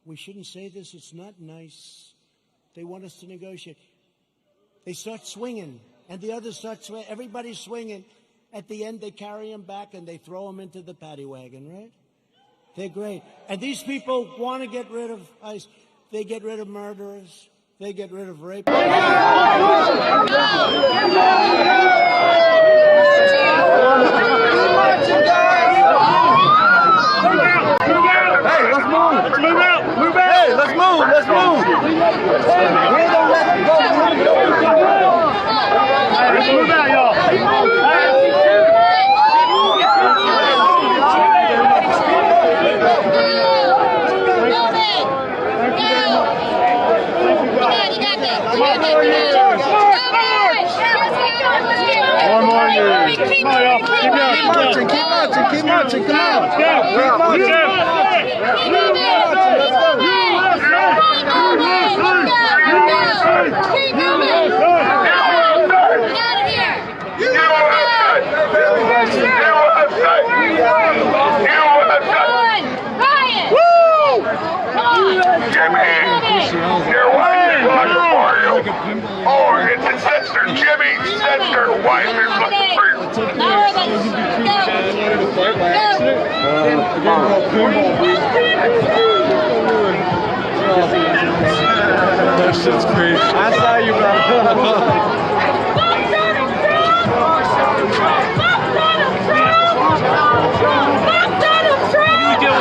We shouldn't say this. It's not nice. They want us to negotiate. They start swinging, and the others start swinging. Everybody's swinging. At the end, they carry them back, and they throw them into the paddy wagon, right? They're great. And these people want to get rid of ICE. They get rid of murderers. They get rid of rape. Hey, let's move. Let's move out. Move out. Hey, let's move. Let's move. We don't let them go. Let's move out, y'all. One more year. Keep marching, keep marching, keep marching. Come on. Keep marching. Oh, it's his sister, Jimmy's sister, wife is looking for you. That shit's crazy. I saw you, bro.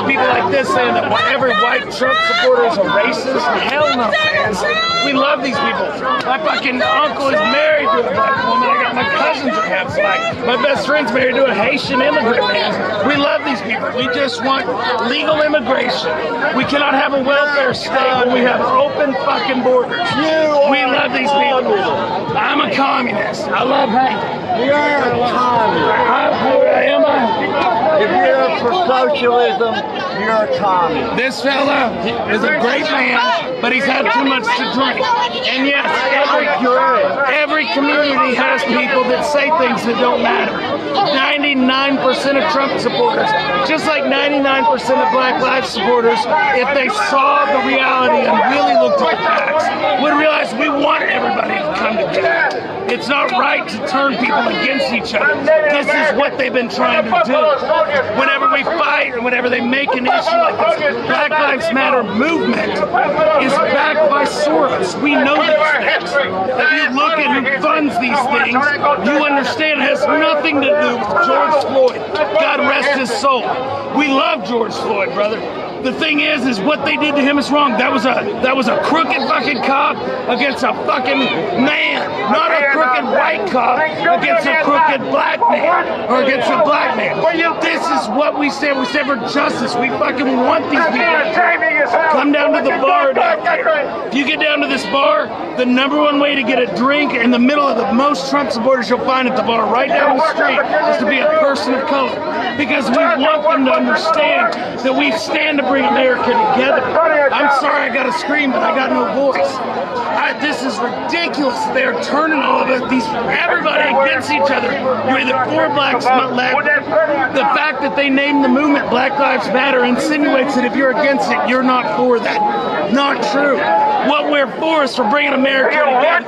People like this saying that every white Trump supporter is a racist. Hell no, man. We love these people. My fucking uncle is married to a black woman. I got my cousins are half black. My best friend's married to a Haitian immigrant, man. We love these people. We just want legal immigration. We cannot have a welfare state when we have open fucking borders. We love these people. I'm a communist. I love hate. You're a communist. Am I? If you're for socialism, you're a communist. This fella is a great man, but he's had too much to drink. And yes, every community has people that say things that don't matter. 99% of Trump supporters, just like 99% of Black Lives supporters, if they saw the reality and really looked at the facts, would realize we want everybody to come together. It's not right to turn people against each other. This is what they've been trying to do. Whenever we fight or whenever they make an issue like this, Black Lives Matter movement is backed by Soros. We know these things. If you look at who funds these things, you understand it has nothing to do with George Floyd. God rest his soul. We love George Floyd, brother. The thing is what they did to him is wrong. That was a crooked fucking cop against a fucking man, not a crooked white cop against a crooked black man or against a black man. This is what we stand. We stand for justice. We fucking want these people to come down to the bar. If you get down to this bar, the #1 way to get a drink in the middle of the most Trump supporters you'll find at the bar right down the street is to be a person of color. Because we want them to understand that we stand to bring America together. I'm sorry I gotta scream, but I got no voice. This is ridiculous. They're turning all of us, everybody against each other. You're either for blacks, not left. The fact that they named the movement Black Lives Matter insinuates that if you're against it, you're not for that. Not true. What we're for is for bringing America together,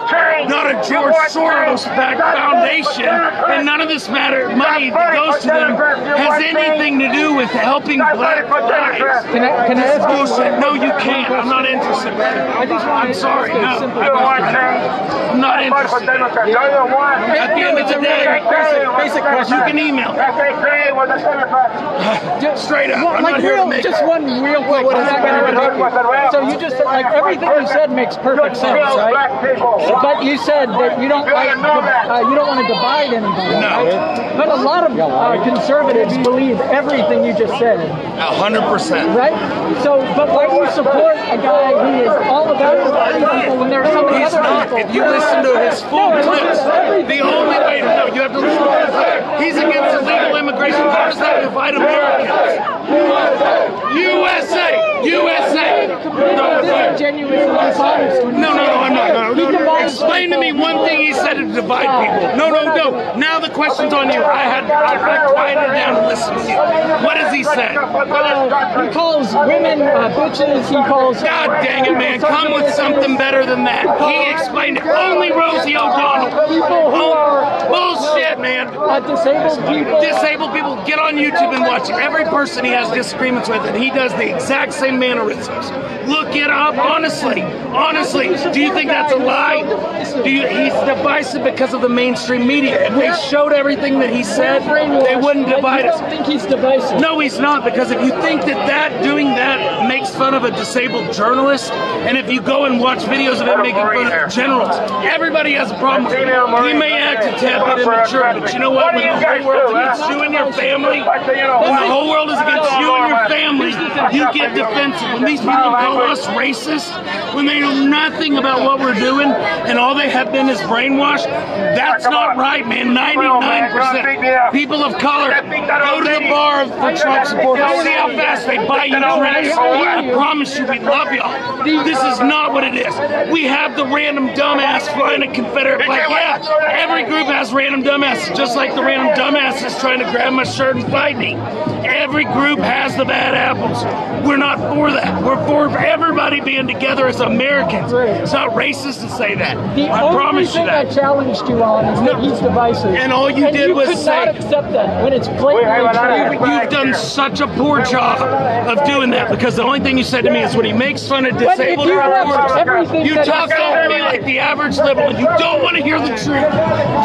not a George Soros-backed foundation, and none of this money that goes to them has anything to do with helping black lives. Can I ask bullshit. No, you can't. I'm not interested. I'm sorry. No, I'm not interested. At the end of the day, basic question. you can email me. Straight up. I'm not here to make just one real quick. So you just like everything you said makes perfect sense, right? But you said that you don't like you don't want to divide anybody, right? But a lot of conservatives believe everything you just said. 100%. Right? So, but why do you support a guy who is all about dividing people when there are so many other people? If you listen to his full clips, the only way to know, you have to listen to his clips. He's against illegal immigration. How does that divide Americans? USA! USA! Genuine and honest. No, I'm not. No. Explain to me one thing he said that to divide people. No. Now the question's on you. I quieted down and listened to you. What has he said? He calls women bitches. He calls. God dang it, man! Come with something better than that. He explained it. Only Rosie O'Donnell. People who are bullshit, man. Disabled people. Disabled people. Get on YouTube and watch it. Every person he has disagreements with, and he does the exact same mannerisms. Look it up, honestly. Honestly, do you think that's a lie? He's divisive because of the mainstream media. If they showed everything that he said, they wouldn't divide us. I don't think he's divisive. No, he's not, because if you think that doing that makes fun of a disabled journalist, and if you go and watch videos of him making fun of generals, everybody has a problem with him. He may act a tad bit immature, but you know what? When the whole world's against you and your family, when the whole world is against you and your family, you get defensive. When these people call us racist, when they know nothing about what we're doing, and all they have been is brainwashed, that's not right, man. 99% people of color go to the bar for Trump support. See how fast they buy you drinks. I promise you, we love y'all. This is not what it is. We have the random dumbass flying a Confederate flag. Yeah, every group has random dumbasses, just like the random dumbasses trying to grab my shirt and fight me. Every group has the bad apples. We're not for that. We're for everybody being together as Americans. It's not racist to say that. I promise you that. The only thing I challenged you on is that he's divisive. And all you did was say... you could not accept that when it's blatantly true. You've done such a poor job of doing that, because the only thing you said to me is when he makes fun of disabled reporters, you talk over me like the average liberal. You don't want to hear the truth.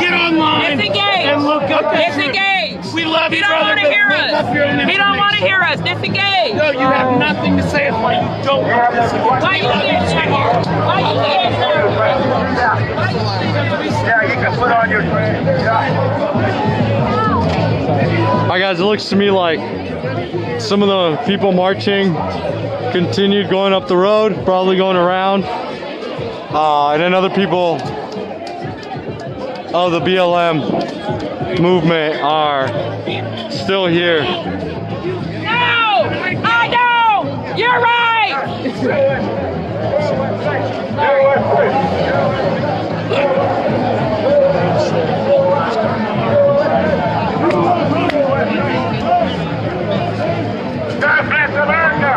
Get online and look up the truth. We love you, brother. He don't want to hear us. Disengage. No, you have nothing to say. It's why you don't want to disengage. Why you can't? Why you can't? Yeah, you can put on your Alright guys, it looks to me like some of the people marching continued going up the road, probably going around. And then other people of the BLM movement are still here. No! I don't! You're right! God bless America!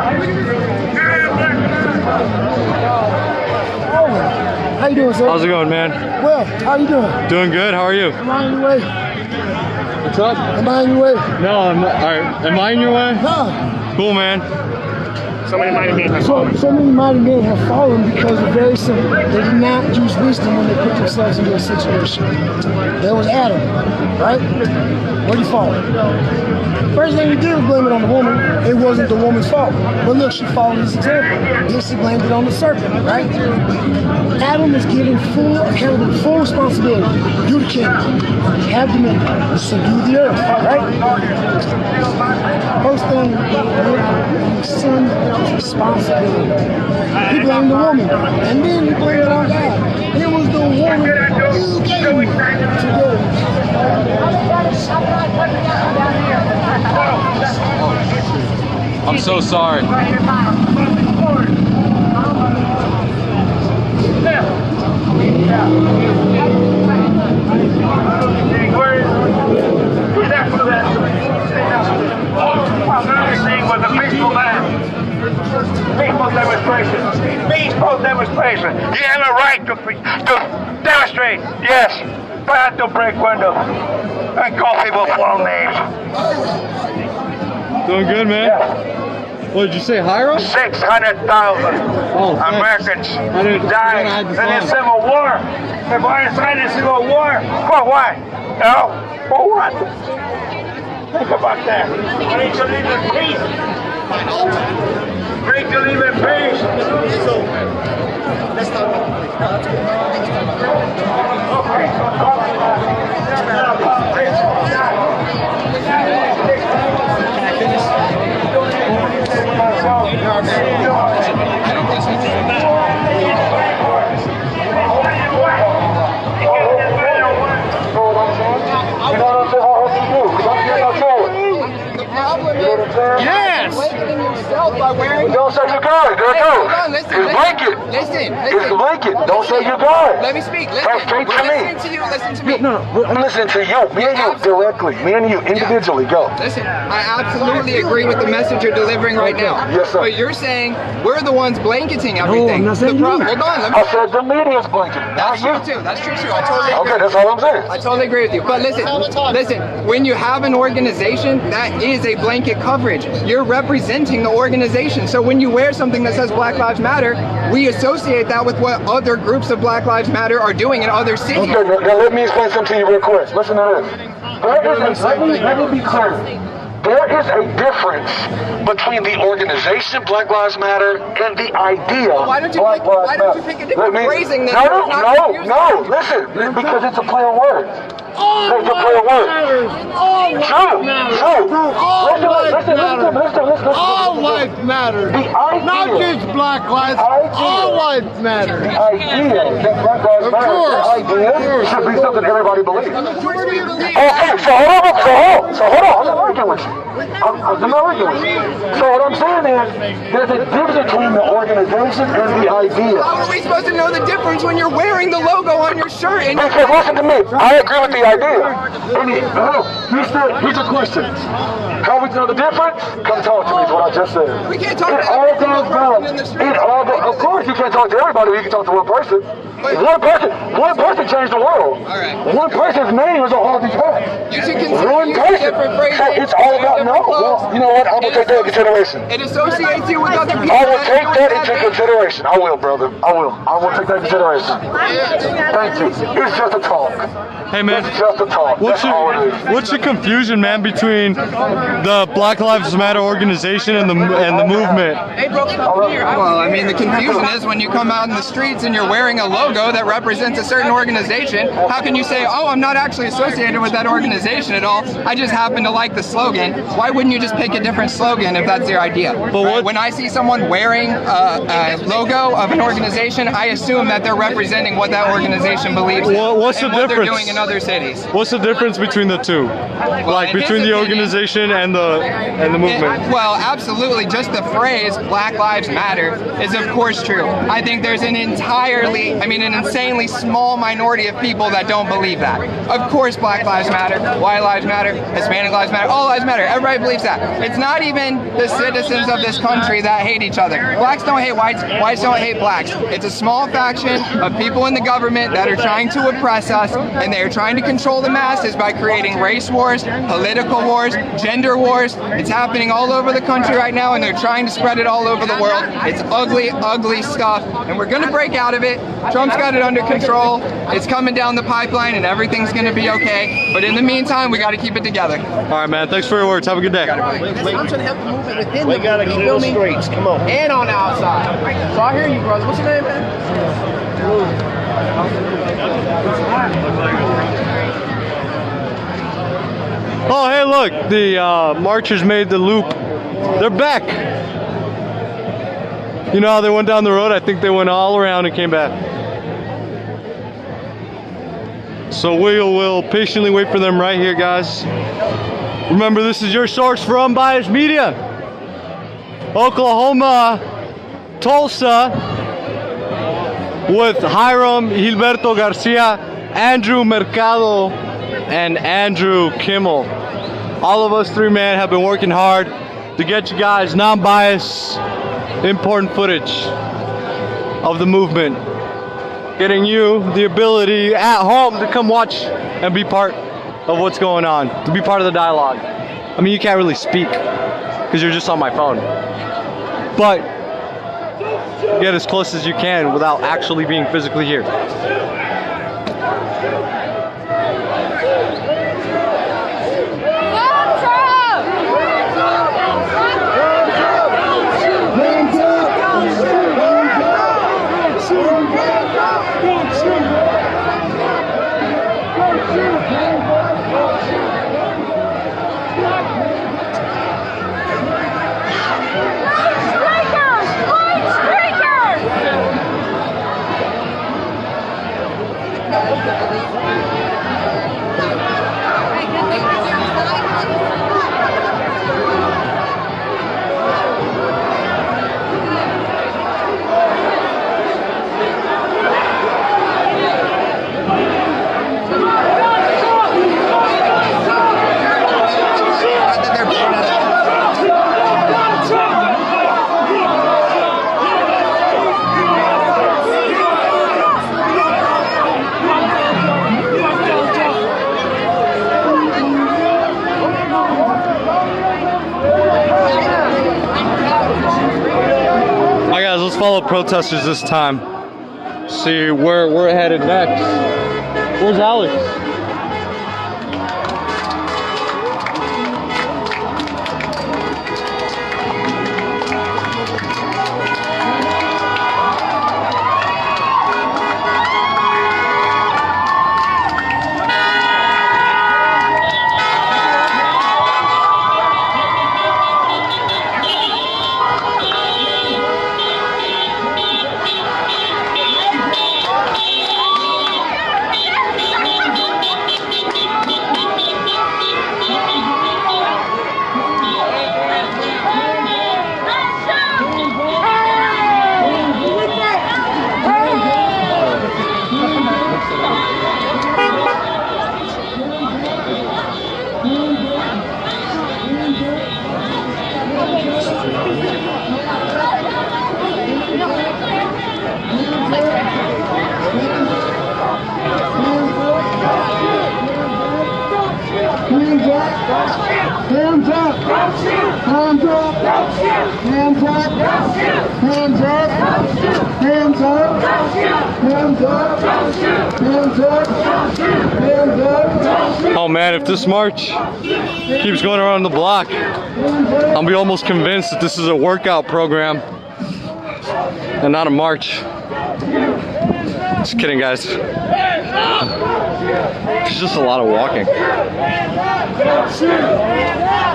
How you doing, sir? How's it going, man? Well, how you doing? Doing good, how are you? Am I in your way? What's up? Am I in your way? No, I'm not. Alright, am I in your way? No. Cool, man. So many mighty men have So many mighty men have fallen because of very simple. They did not use wisdom when they put themselves into a situation. There was Adam, right? Where'd he fall? First thing he did was blame it on the woman. It wasn't the woman's fault. But look, she followed his example. Then she blamed it on the serpent, right? Adam is given full responsibility. You the king. Have dominion. Subdue the earth, right? First thing, you sin responsibility. He blamed the woman, and then he blamed it on God. And it was the woman you gave me today. I'm so sorry. Was a peaceful man. Peaceful demonstration. Peaceful demonstration. You have a right to demonstrate. Yes. But to break windows and call people full names. Doing good, man? Yeah. What did you say, Hiram? 600,000 Americans died in the Civil War. If I decided the Civil War, for what? No, for what? Think about that. We need to live in peace. We need to live in peace. Let's talk about Yes! Don't say you got it. There it goes. Hold on, listen. It's blanket. Listen. It's blanket. Don't say you got it. Let me speak. Listen. Come straight to me. Listen to you. Listen to me. No, I'm listening to you. Me and you directly. Me and you individually. Go. Listen, I absolutely agree with the message you're delivering right now. Yes, sir. But you're saying we're the ones blanketing everything. I'm not saying Hold you. on. Let me. I said the media's blanketing. That's true too. That's true too. I totally agree. Okay, that's all I'm saying. I totally agree with you. But listen, when you have an organization, that is a blanket coverage. You're representing the organization. So when you wear something that says Black Lives Matter, we associate that with what other groups of Black Lives Matter are doing in other cities. Okay, now let me explain something to you real quick. Listen to this. Let me be clear. There is a difference between the organization Black Lives Matter and the idea Why don't you Black Lives Matter. pick a different phrasing than No, listen, because it's a play on words. It's a play on words. Listen. All lives matter. The idea, Not just Black lives. All lives matter. the idea that Black Lives Matter, the idea should be something everybody believes. Okay, so hold on. I'm not arguing with you. I'm not arguing with you. So what I'm saying is, there's a difference between the organization and the idea. How are we supposed to know the difference when you're wearing the logo on your shirt? And Because listen to me, I agree with the idea. Here's a question. How we know the difference? Come talk to me is what I just said. we can't talk It to all every goes person down. in the street. Of course you can't talk to everybody, but you can talk to one person. One person changed the world. All right. One person's name is on all these hats. You should consider One using person. different phrases. So it's all about different clothes. Well, you know what? I'm gonna take that into consideration. It associates you with other people. I will take that into consideration. I will, brother. I will take that into consideration. Thank you. It's just a talk. Hey man, It's just a talk. what's That's all it is. the confusion, man, between the Black Lives Matter organization and the movement? Well, I mean, the confusion is when you come out in the streets and you're wearing a logo that represents a certain organization, how can you say, oh, I'm not actually associated with that organization at all, I just happen to like the slogan? Why wouldn't you just pick a different slogan if that's your idea? what- When I see someone wearing a logo of an organization, I assume that they're representing what that organization believes in What's the and what they're difference? doing in other cities. What's the difference between the two? Like in his between the opinion- organization and the movement? Well, absolutely. Just the phrase Black Lives Matter is of course true. I think there's an insanely small minority of people that don't believe that. Of course Black Lives Matter, White Lives Matter, Hispanic Lives Matter, all lives matter. Everybody believes that. It's not even the citizens of this country that hate each other. Blacks don't hate whites, whites don't hate blacks. It's a small faction of people in the government that are trying to oppress us, and they are trying to control the masses by creating race wars, political wars, gender wars. It's happening all over the country right now, and they're trying to spread it all over the world. It's ugly, ugly stuff, and we're gonna break out of it. Trump's got it under control. It's coming down the pipeline, and everything's gonna be okay. But in the meantime, we gotta keep it together. All right, man. Thanks for your words. Have a good day. I'm trying to help the movement within We gotta clear the streets. Come on. and on the outside. So I hear you, brother. What's your name, man? Oh, hey, look. The marchers made the loop. They're back. You know how they went down the road? I think they went all around and came back. So we will patiently wait for them right here, guys. Remember, this is your source for unbiased media. Oklahoma, Tulsa, with Hiram Gilberto Garcia, Andrew Mercado, and Andrew Kimmel. All of us three, man, have been working hard to get you guys non-biased, important footage of the movement. Getting you the ability at home to come watch and be part of what's going on, to be part of the dialogue. I mean, you can't really speak because you're just on my phone. But get as close as you can without actually being physically here. guys, let's follow protesters this time. See where we're headed next. Where's Alex? Hands up! Hands up! Hands up! Hands up! Hands up! Hands up! Hands up! Hands up! Oh man, if this march keeps going around the block, I'll be almost convinced that this is a workout program and not a march. Just kidding, guys. It's just a lot of walking. Don't shoot!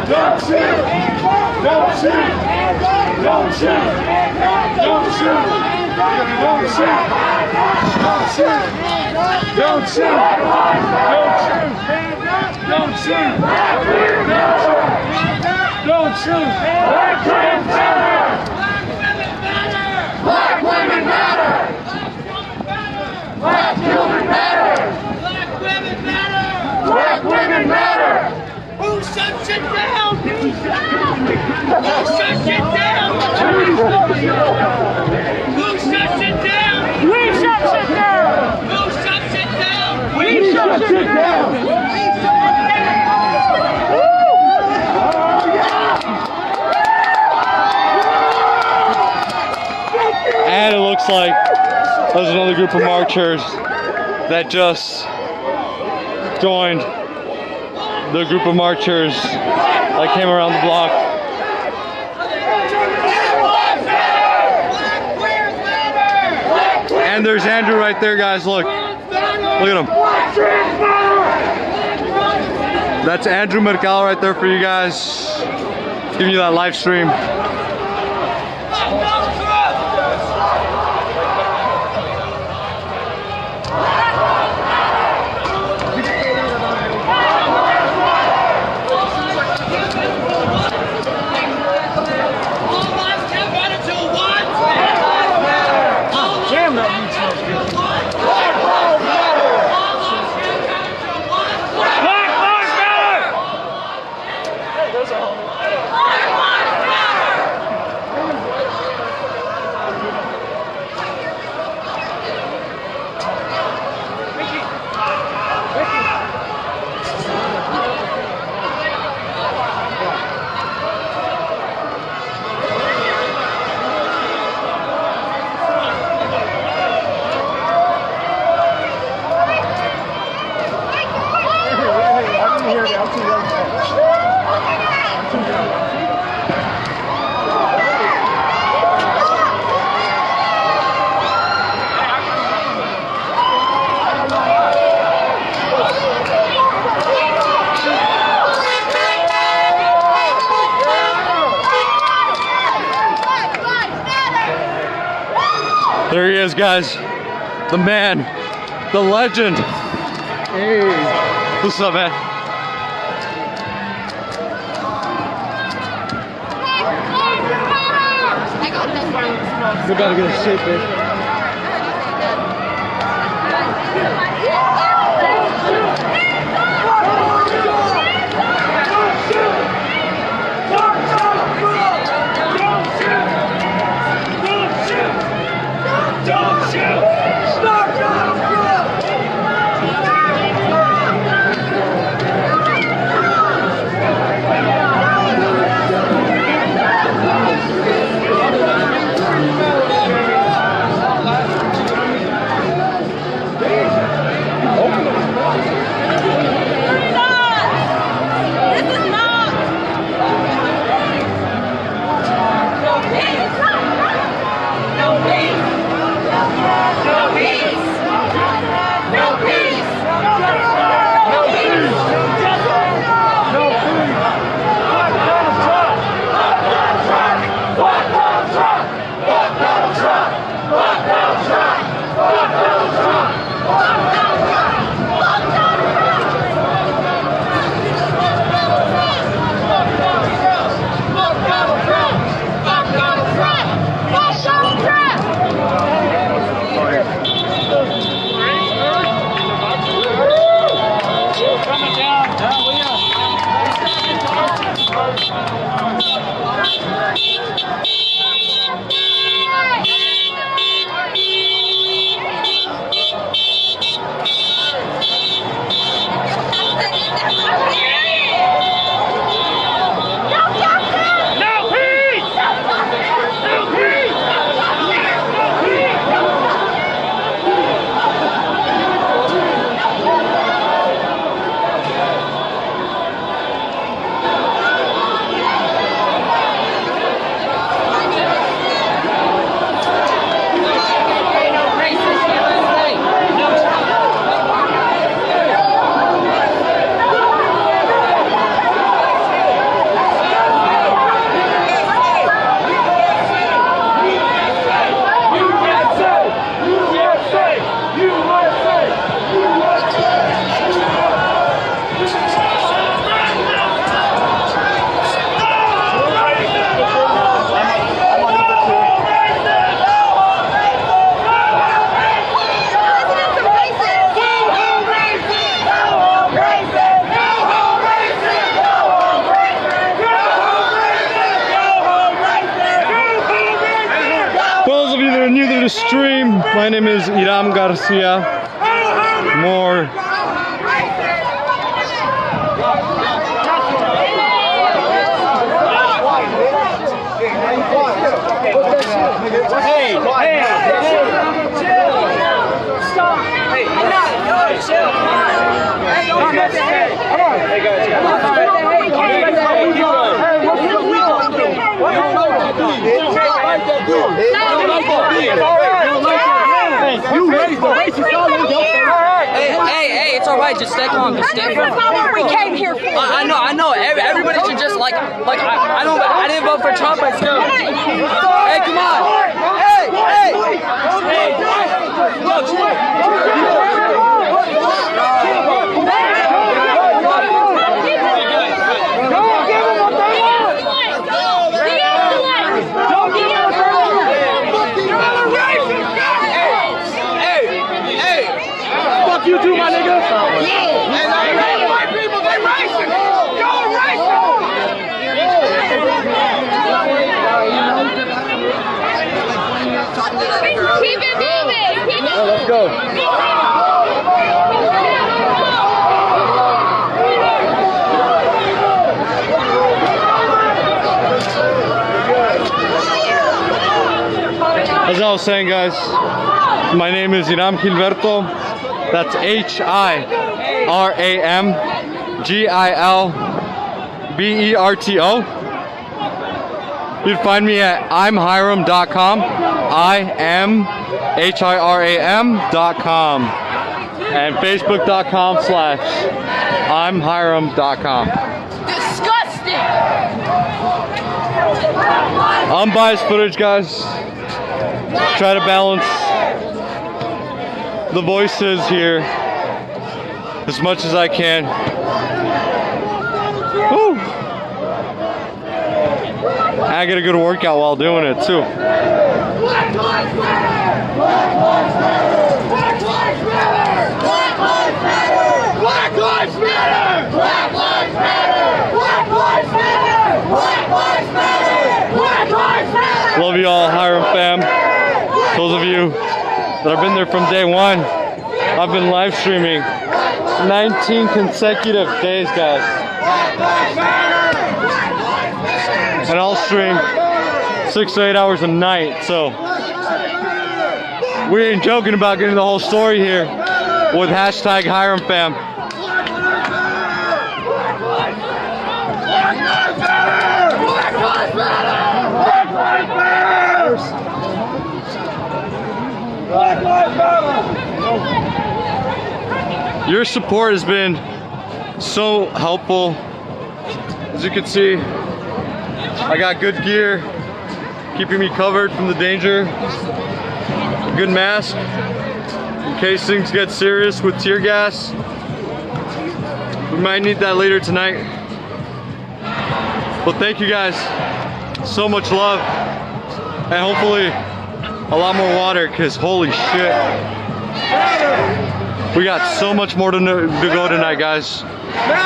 Don't shoot! Don't shoot! Don't shoot! Don't shoot! Don't shoot! Don't shoot! Don't shoot! Don't shoot! Don't shoot! Black women matter! Black women matter! Black children matter! Black women matter! Who shuts it down? Who shuts it down? Who shuts it down? We shut it down! Who shuts it down? We shut it down! And it looks like there's another group of marchers that just joined the group of marchers that came around the block. And there's Andrew right there, guys. Look. Look at him. That's Andrew Mercado right there for you guys. Giving you that live stream. There he is, guys. The man, the legend. Hey. What's up, man? You better get a shape, babe. the stream. My name is Iram Garcia. More. Hey, chill. Stop. Hey, chill. Hey, don't get the head. Come on. Hey, guys. Come on. Hey, it's alright, just stay calm, just stay calm. That's not what we came here for. I know, everybody should just I didn't vote for Trump, but still. Hey, come on. Hey. Fuck you too, my nigga. White people, they racist. Y'all racist. Keep it moving. Let's go. As I was saying, guys, my name is Iram Gilberto. That's HIRAMGILBERTO. You'd find me at imhiram.com. IMHIRAM.com. And Facebook.com/imhiram.com. Disgusting. Unbiased footage, guys. Try to balance the voices here as much as I can. Woo. I get a good workout while doing it too. Black lives matter! Black lives matter! Black lives matter! Black lives matter! Black lives matter! Black lives matter! Black lives matter! Black lives matter! Black lives matter! Love you all, Hiram fam. Those of you that have been there from day one, I've been live streaming 19 consecutive days, guys. And I'll stream 6 to 8 hours a night, so we ain't joking about getting the whole story here with hashtag Hiram fam. Your support has been so helpful. As you can see, I got good gear, keeping me covered from the danger. A good mask, in case things get serious with tear gas. We might need that later tonight. But thank you guys. So much love. And hopefully a lot more water, because holy shit. We got so much more to go tonight, guys.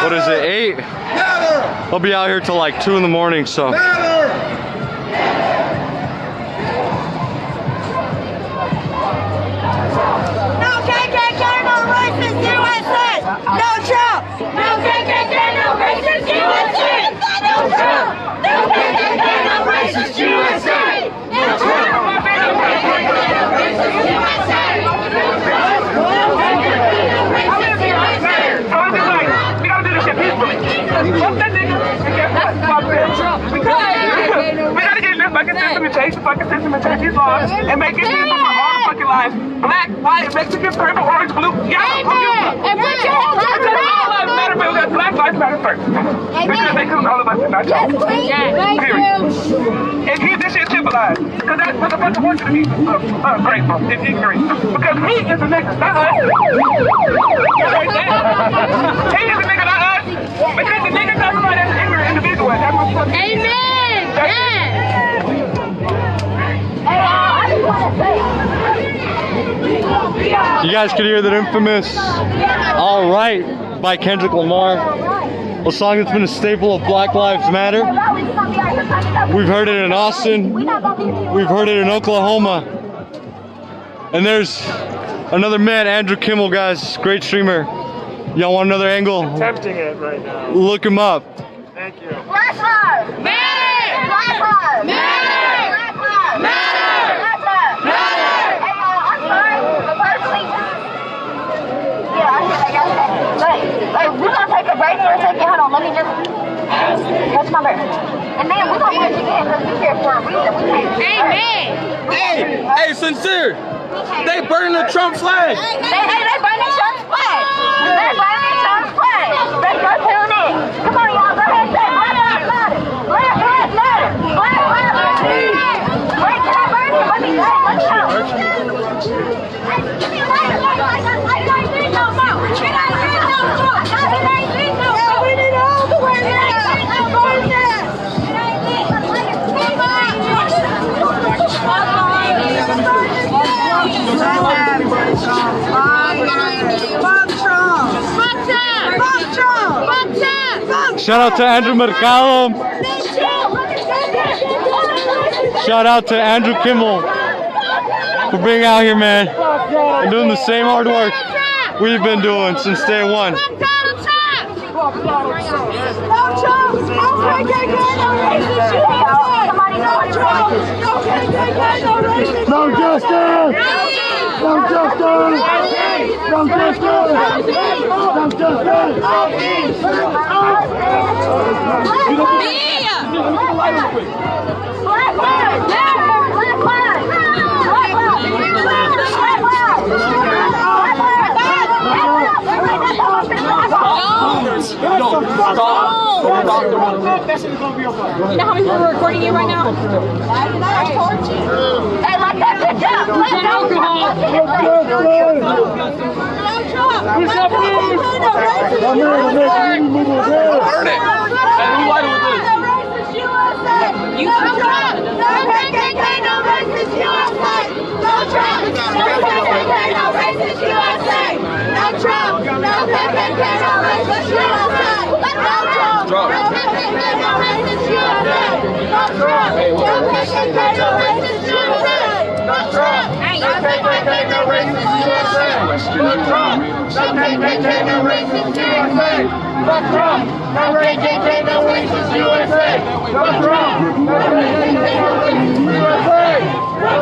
What is it, 8? I'll be out here till like 2 in the morning, so. No KKK, no racist USA! No Trump! No KKK, no racist USA! No Trump! No KKK, no racist USA! No Trump! No racist USA! We gotta do this shit peacefully. Fuck that nigga. We gotta get this fucking system and change the fucking system and change these laws and make it peaceful for all the fucking lives. Black, white, Mexican, purple, orange, blue, yellow. And put your hands up for all lives matter, but that Black lives matter first. Because they couldn't all of us and not y'all. Period. And keep this shit civilized. Because that's what the fuck I want you to be grateful and ignorant. Because he is a nigga, not us. He is a nigga, not us. Because the nigga doesn't like that ignorant individual. That's what fuck. Amen. You guys could hear that infamous "All Right" by Kendrick Lamar, a song that's been a staple of Black Lives Matter. We've heard it in Austin, we've heard it in Oklahoma, And there's another man, Andrew Kimmel, guys. Great streamer. Y'all want another angle? Attempting it right now. Look him up. Thank you. Black lives matter! Black lives matter! Black lives matter! Black lives matter! Hey, I'm sorry, but personally, yeah, I guess. But we're gonna take a break for a second. Hold on, let me just. What's my birth? And man, we're gonna watch again because we're here for a reason. Amen. Hey, sincere. They burning the Trump flag. They burning Trump's flag. They're burning Trump's flag. Let's go tune in. Come on, y'all. Go ahead and say Black Lives Matter. Black Lives Matter. Black Lives Matter. Wait, can I burn it? Let me know. Hey, give me a lighter. It ain't been no more. It ain't been no more. It ain't been no more. We need all the way there. It ain't been no more. It ain't been. Shout out to Andrew Mercado. Shout out to Andrew Kimmel for being out here, man, and doing the same hard work we've been doing since day one. No justice! No justice! No justice! No justice! You know how many people are recording you right now? Hey, like that, good job. Burn it. And who lighted with this? You Trump. No KKK, no racist USA. No Trump. No KKK, no racist USA. No Trump. No KKK, no racist USA. No Trump. No KKK, no racist USA. No Trump. No KKK, no racist USA. No Trump. No KKK, no racist USA. No Trump. No KKK, no racist USA. No Trump. No KKK, no racist USA. No Trump. No KKK, no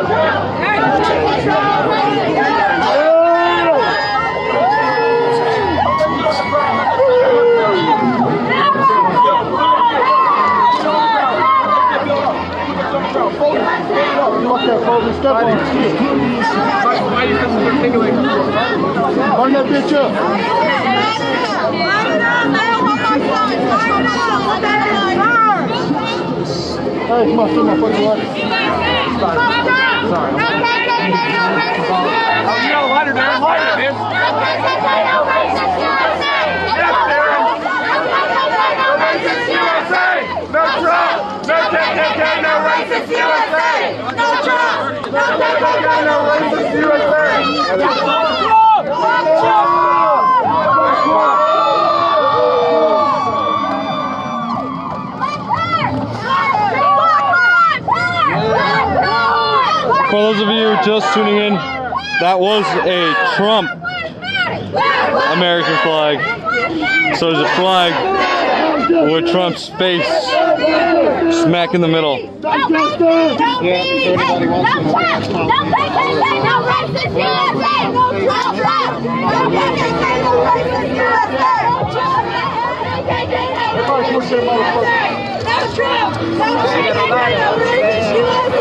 racist USA. No Trump. Burn that bitch up. Hey, come on, my fucking water. Oh, you got a lighter, Darren. Lighter, man. No Trump! No KKK, no racist USA! No Trump! No KKK, no racist USA! No For those of you just tuning in, that was a Trump American flag. So there's a flag with Trump's face smack in the middle. No KKK, no racist USA! No Trump! No KKK, no racist USA! No Trump! No KKK, no racist USA! No Trump! No KKK, no racist USA!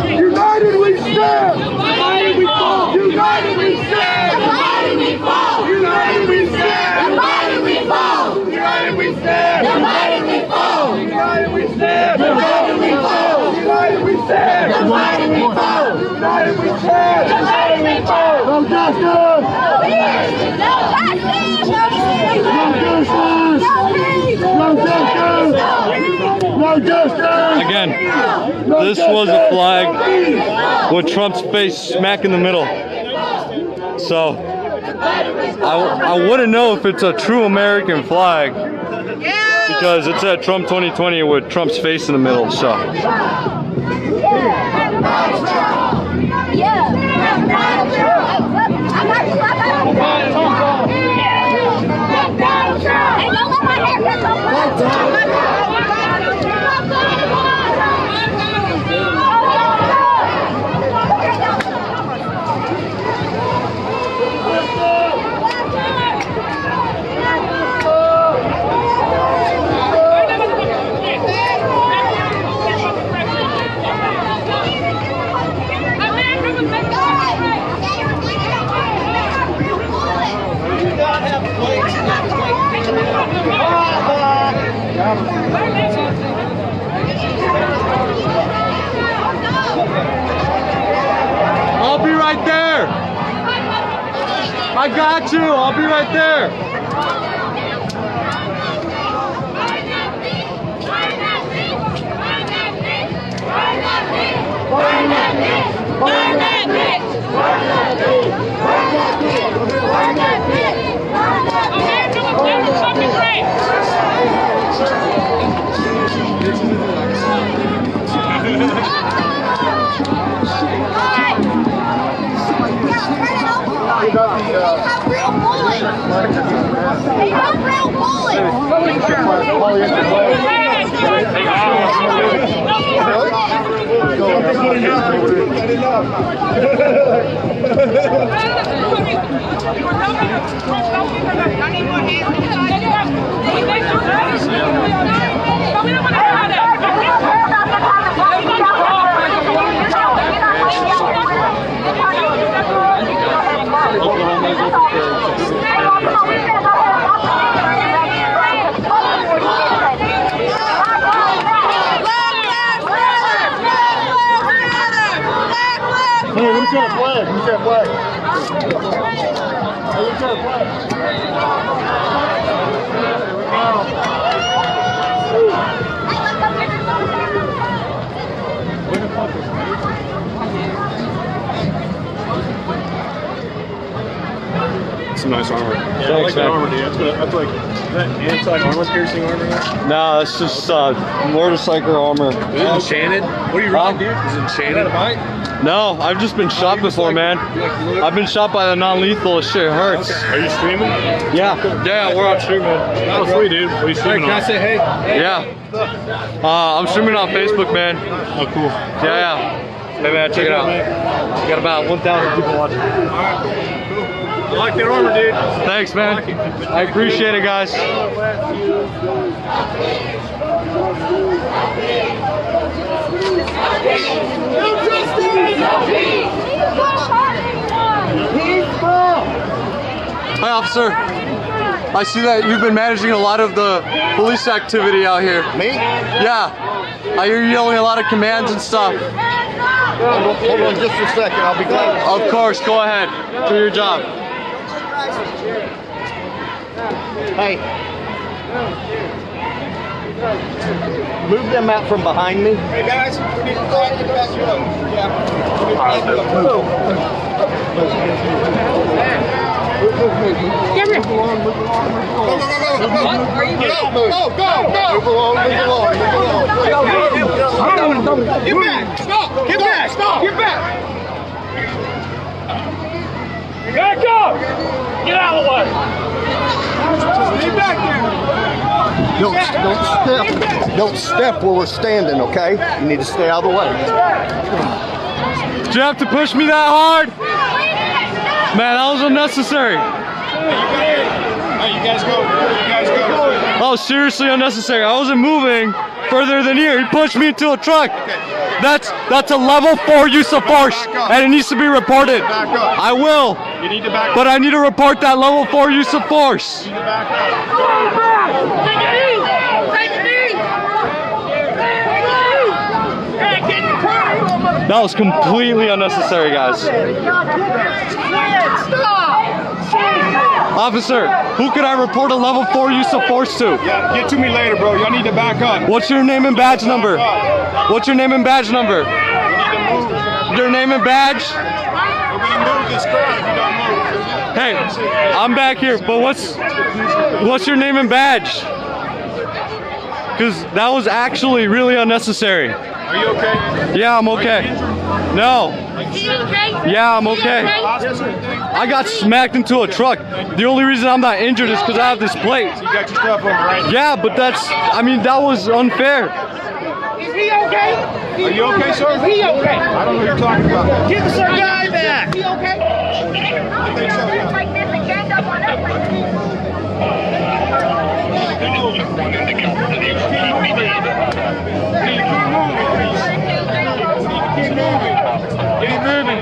United we stand! United we fall! United we stand! United we fall! United we stand! United we fall! United we stand! United we fall! United we stand! United we fall! United we stand! United we fall! United we stand! United we fall! No justice! No peace! No justice! No justice! No justice! No justice! Again, this was a flag with Trump's face smack in the middle. So I wouldn't know if it's a true American flag because it said Trump 2020 with Trump's face in the middle. So. I'll be right there. I got you. I'll be right there. They have real bullets. They have real bullets. Hey, who's got a flag? Who's got a flag? Hey, who's got a flag? Some nice armor. Yeah, Thanks, I like that man. armor, dude. That's like, is that anti-armor piercing armor? No, it's just motorcycle armor. Is it enchanted? What are you riding, dude? Is it enchanted? Is that a bike? No, I've just been shot before, man. I've been shot by the non-lethal. Shit hurts. Are you streaming? Yeah, we're on streaming. Oh, sweet, dude. What are you streaming on? Can I say hey? Yeah. I'm streaming on Facebook, man. Oh, cool. Yeah. Hey, man, check it out. We got about 1,000 people watching. I like that armor, dude. Thanks, man. I appreciate it, guys. Hi, officer. I see that you've been managing a lot of the police activity out here. Me? Yeah. I hear you yelling a lot of commands and stuff. Hold on just a second. I'll be glad. Of course, go ahead. Do your job. Hey. Move them out from behind me. Hey guys, we need to go out to the back road. Yeah. Get back! Stop! Get back! Stop! Get back! Back up! Get out of the way! Stay back there! Don't step where we're standing, okay? You need to stay out of the way. Did you have to push me that hard? Man, that was unnecessary. Hey, you guys go. That was seriously unnecessary. I wasn't moving further than here. He pushed me into a truck. That's a level 4 use of force, and it needs to be reported. I will. You need to back up. But I need to report that level 4 use of force. You need to back up. That was completely unnecessary, guys. Officer, who could I report a level 4 use of force to? Yeah, get to me later, bro. Y'all need to back up. What's your name and badge number? What's your name and badge number? Your name and badge? We're gonna move this crowd if you don't move. Hey, I'm back here, but what's your name and badge? Because that was actually really unnecessary. Are you okay? Yeah, I'm okay. No. Is he okay? Yeah, I'm okay. I got smacked into a truck. The only reason I'm not injured is because I have this plate. You got your stuff on, right? Yeah, but I mean, that was unfair. Is he okay? Are you okay, sir? Is he okay? I don't know what you're talking about. Give us our guy back. Is he okay? I think so, yeah. Like this and ganged up on us. Keep moving.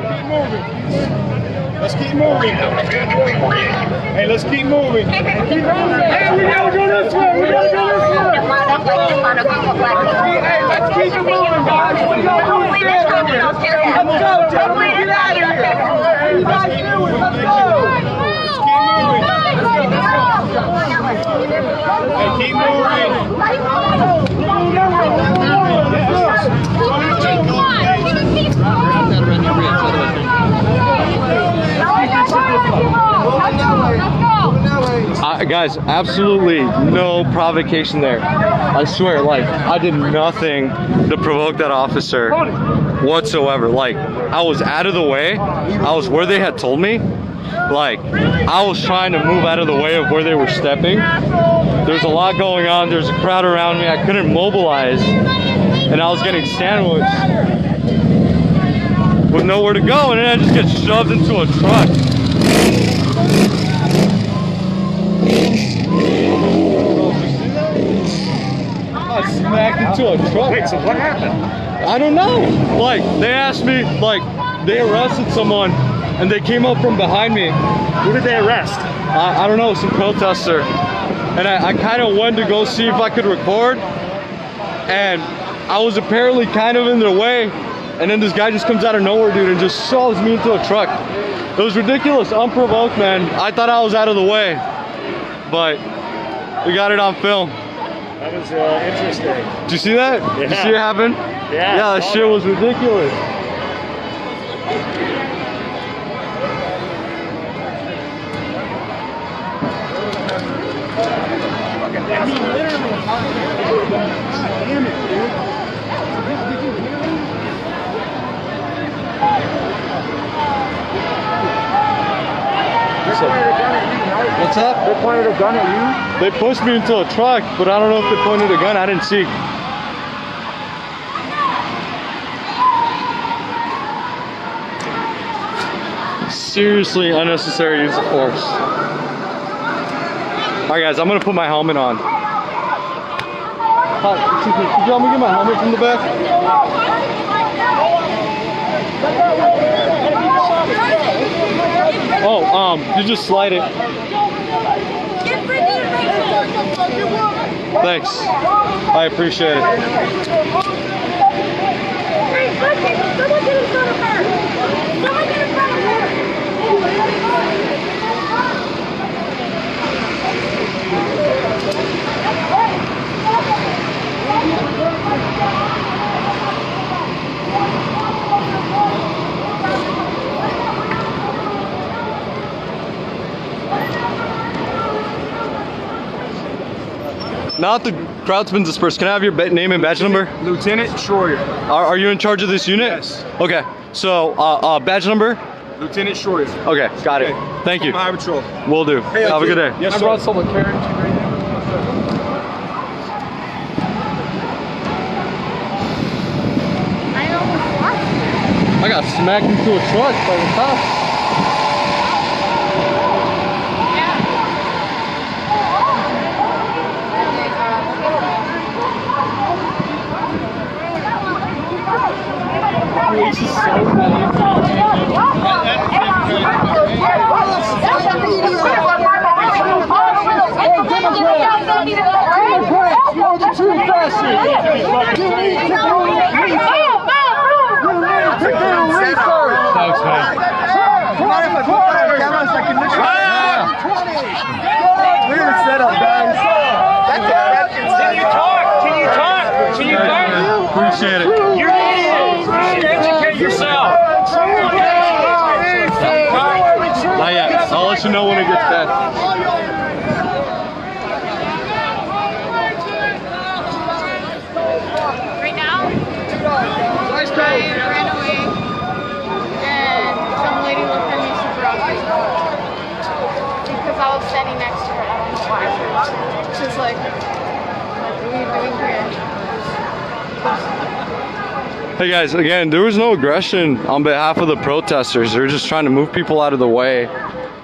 Let's keep moving. Hey, let's keep moving. Hey, we gotta go this way. We gotta go this way. Hey, let's keep it moving, guys. We gotta do it. Let's go, gentlemen. Get out of here. You guys do it. Let's go. Hey, keep moving. Guys, absolutely no provocation there. I swear, like, I did nothing to provoke that officer whatsoever. Like, I was out of the way. I was where they had told me. Like, I was trying to move out of the way of where they were stepping. There's a lot going on. There's a crowd around me. I couldn't mobilize. And I was getting sandwiched with nowhere to go. And then I just get shoved into a truck. I smacked into a truck. Wait, so what happened? I don't know. Like, they asked me, like, they arrested someone and they came up from behind me. Who did they arrest? I don't know, some protester. And I kind of went to go see if I could record. And I was apparently kind of in their way. And then this guy just comes out of nowhere, dude, and just shoves me into a truck. It was ridiculous, unprovoked, man. I thought I was out of the way. But we got it on film. That was interesting. Did you see that? Yeah. Did you see it happen? Yeah. Yeah, that shit was ridiculous. What's up? They pointed a gun at you? They pushed me into a truck, but I don't know if they pointed a gun. I didn't see. Seriously unnecessary use of force. Alright guys, I'm gonna put my helmet on. Hi, excuse me, could you help me get my helmet from the back? Oh, you just slide it. Thanks. I appreciate it. Hey, someone get in front of her. Someone get in front of her. Now that the crowd's been dispersed, can I have your name and badge number? Lieutenant Schroyer. Are you in charge of this unit? Yes. Okay, so badge number? Lieutenant Schroyer. Okay, got it. Thank you. Highway Patrol. Will do. Hey, have a good day. Yes, I sir. brought someone carrying you right now. I got smacked into a truck by the cops. This is so Thanks, man. We're gonna set up, guys. Can you talk? Can you talk? Can you talk? Appreciate it. You're idiots. You should educate yourself. Not yet. I'll let you know. know when it gets bad. Right now, I ran away and some lady looked at me super ugly because I was standing next to her. I don't know why. She's like, what are you doing here? Hey guys, again, there was no aggression on behalf of the protesters. They're just trying to move people out of the way.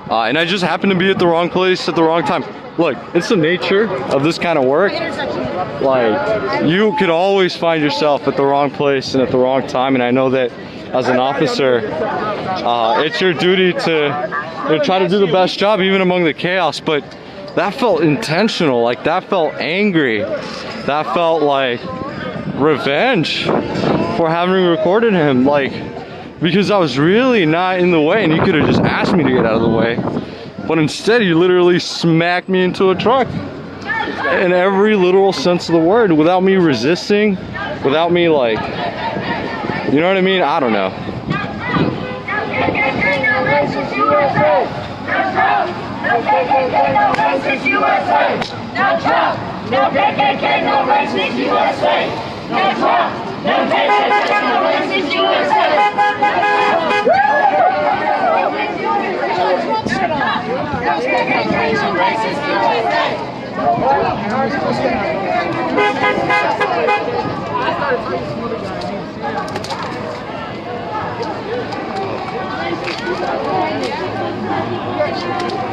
And I just happened to be at the wrong place at the wrong time. Look, it's the nature of this kind of work. Like, you could always find yourself at the wrong place and at the wrong time. And I know that as an officer, it's your duty to try to do the best job even among the chaos. But that felt intentional. Like, that felt angry. That felt like revenge for having recorded him. Like, because I was really not in the way, and you could have just asked me to get out of the way. But instead, you literally smacked me into a truck. In every literal sense of the word, without me resisting, without me, like, you know what I mean? I don't know. No KKK, no racist USA. No Trump, no KKK, no racist USA.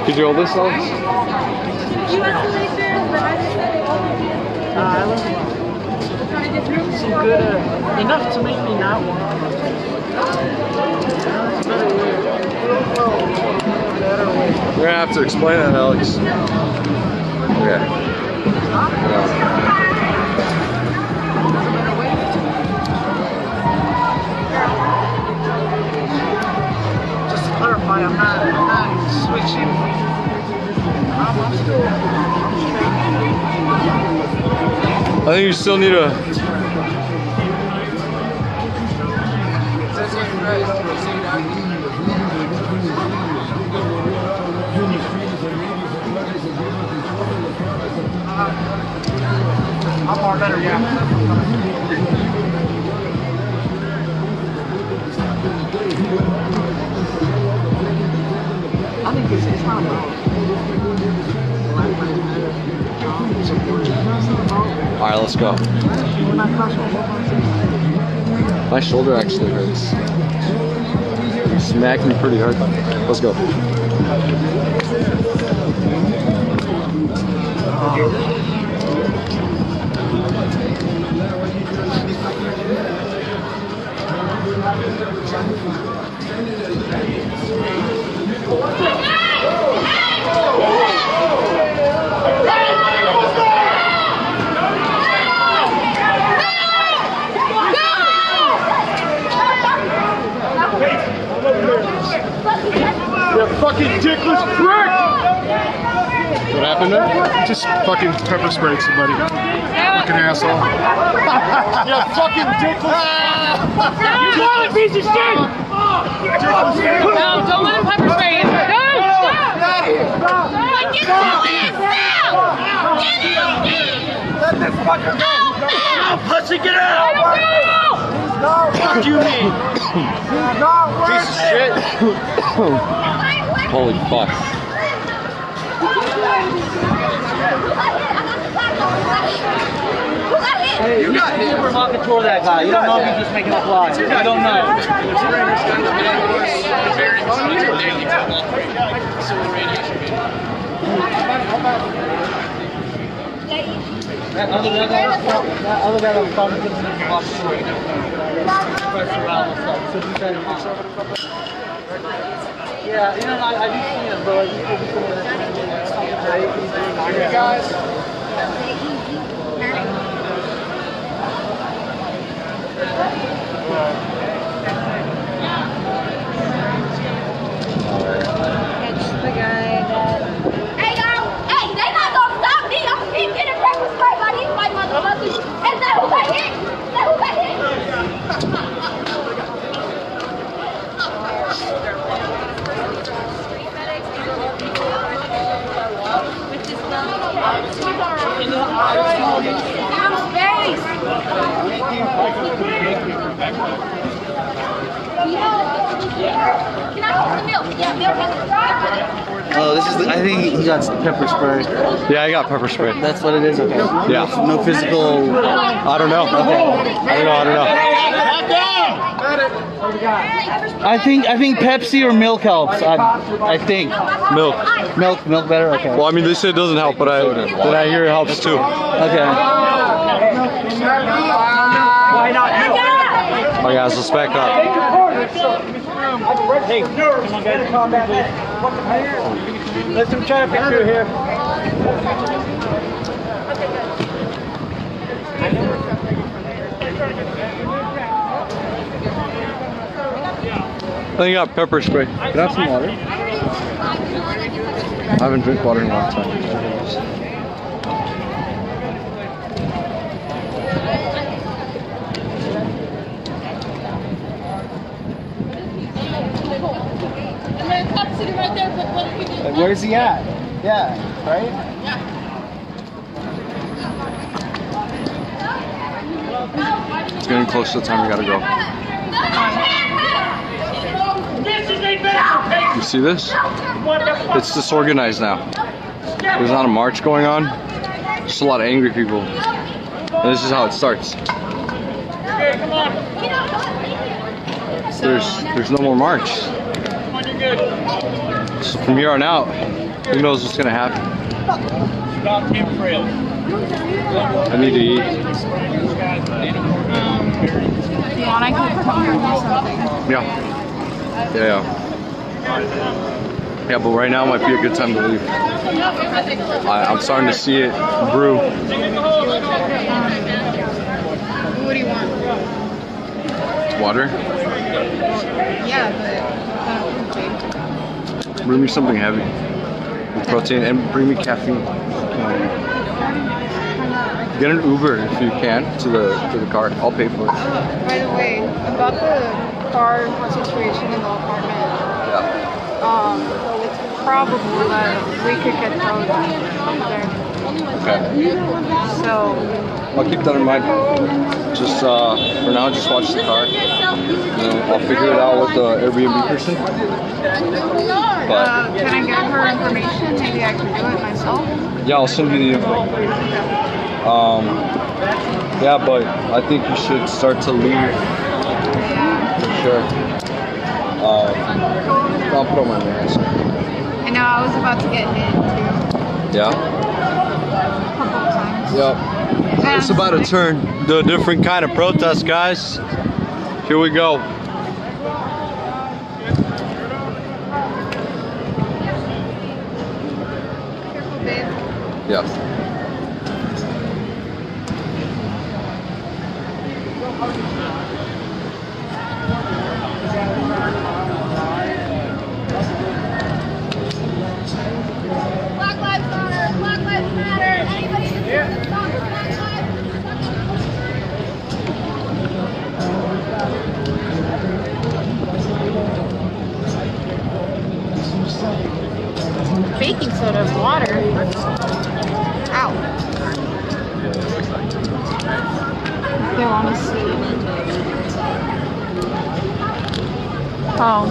Could you hold this, Alex? Some good, enough to make me not want. We're gonna have to explain that, Alex. Okay. Just to clarify, I'm not switching. I'm still. I think you still need a. I'm more better, yeah. I think it's not wrong. All right, let's go. My shoulder actually hurts. You smacked me pretty hard. Let's go. You fucking dickless prick! What happened there? Just fucking pepper sprayed somebody. Fucking asshole. You fucking dickless. You violent piece of shit! No, don't let him pepper spray you. No, stop! Stop! Get your ass out! Get out! Let this fucker go! No, pussy, get out! Fuck you, mean! Piece of shit. Holy fuck. Hey, you got him. We're talking toward that guy. You don't know if he's just making up lies. You don't know. That other guy that was talking to him off the story. Press around and stuff. So you said him off. Yeah, you know, I do see him, bro. You could be somewhere that's something crazy. You guys. Catch the guy that... Hey, y'all! Hey, they not gonna stop me! I'm gonna keep getting pepper spray by these white motherfuckers! And that who got hit? That who got hit? I think he got pepper spray. Yeah, I got pepper spray. That's what it is. Okay. Yeah. No physical. I don't know. I don't know. I think Pepsi or milk helps. I think Milk. milk better. Okay. Well, I mean, they say it doesn't help, but I hear it helps too. Okay. Why not? All right, guys, let's back up. Hey, come on, guys, calm down, please. There's some traffic through here. I think I got pepper spray. Can I have some water? I haven't drank water in a long time. Where's he at? Yeah. Right. It's getting close to the time we gotta go. You see this? It's disorganized now. There's not a march going on. Just a lot of angry people. And this is how it starts. There's no more march. So from here on out, who knows what's gonna happen? I need to eat. If you want, I can come bring you something. Yeah, but right now might be a good time to leave. I'm starting to see it brew. What do you want? Water? Yeah, but Bring me something heavy with protein and bring me caffeine. Get an Uber if you can to the car. I'll pay for it. by the way, about the car situation in the apartment. It's probable that we could get towed there. Okay. So I'll keep that in mind. Just for now, just watch the car. I'll figure it out with the Airbnb person. But can I get her information? Maybe I can do it myself. yeah, I'll send you the info. Yeah, but I think you should start to leave. For sure. I'll put on my mask. I know I was about to get hit too. Yeah? A couple of times. Yep. It's about to turn to a different kind of protest, guys. Here we go. Careful, babe. Yeah. Black Lives Matter! Black Lives Matter! Anybody can stop the Black lives. Baking soda and water. Ow. They want to see. Oh.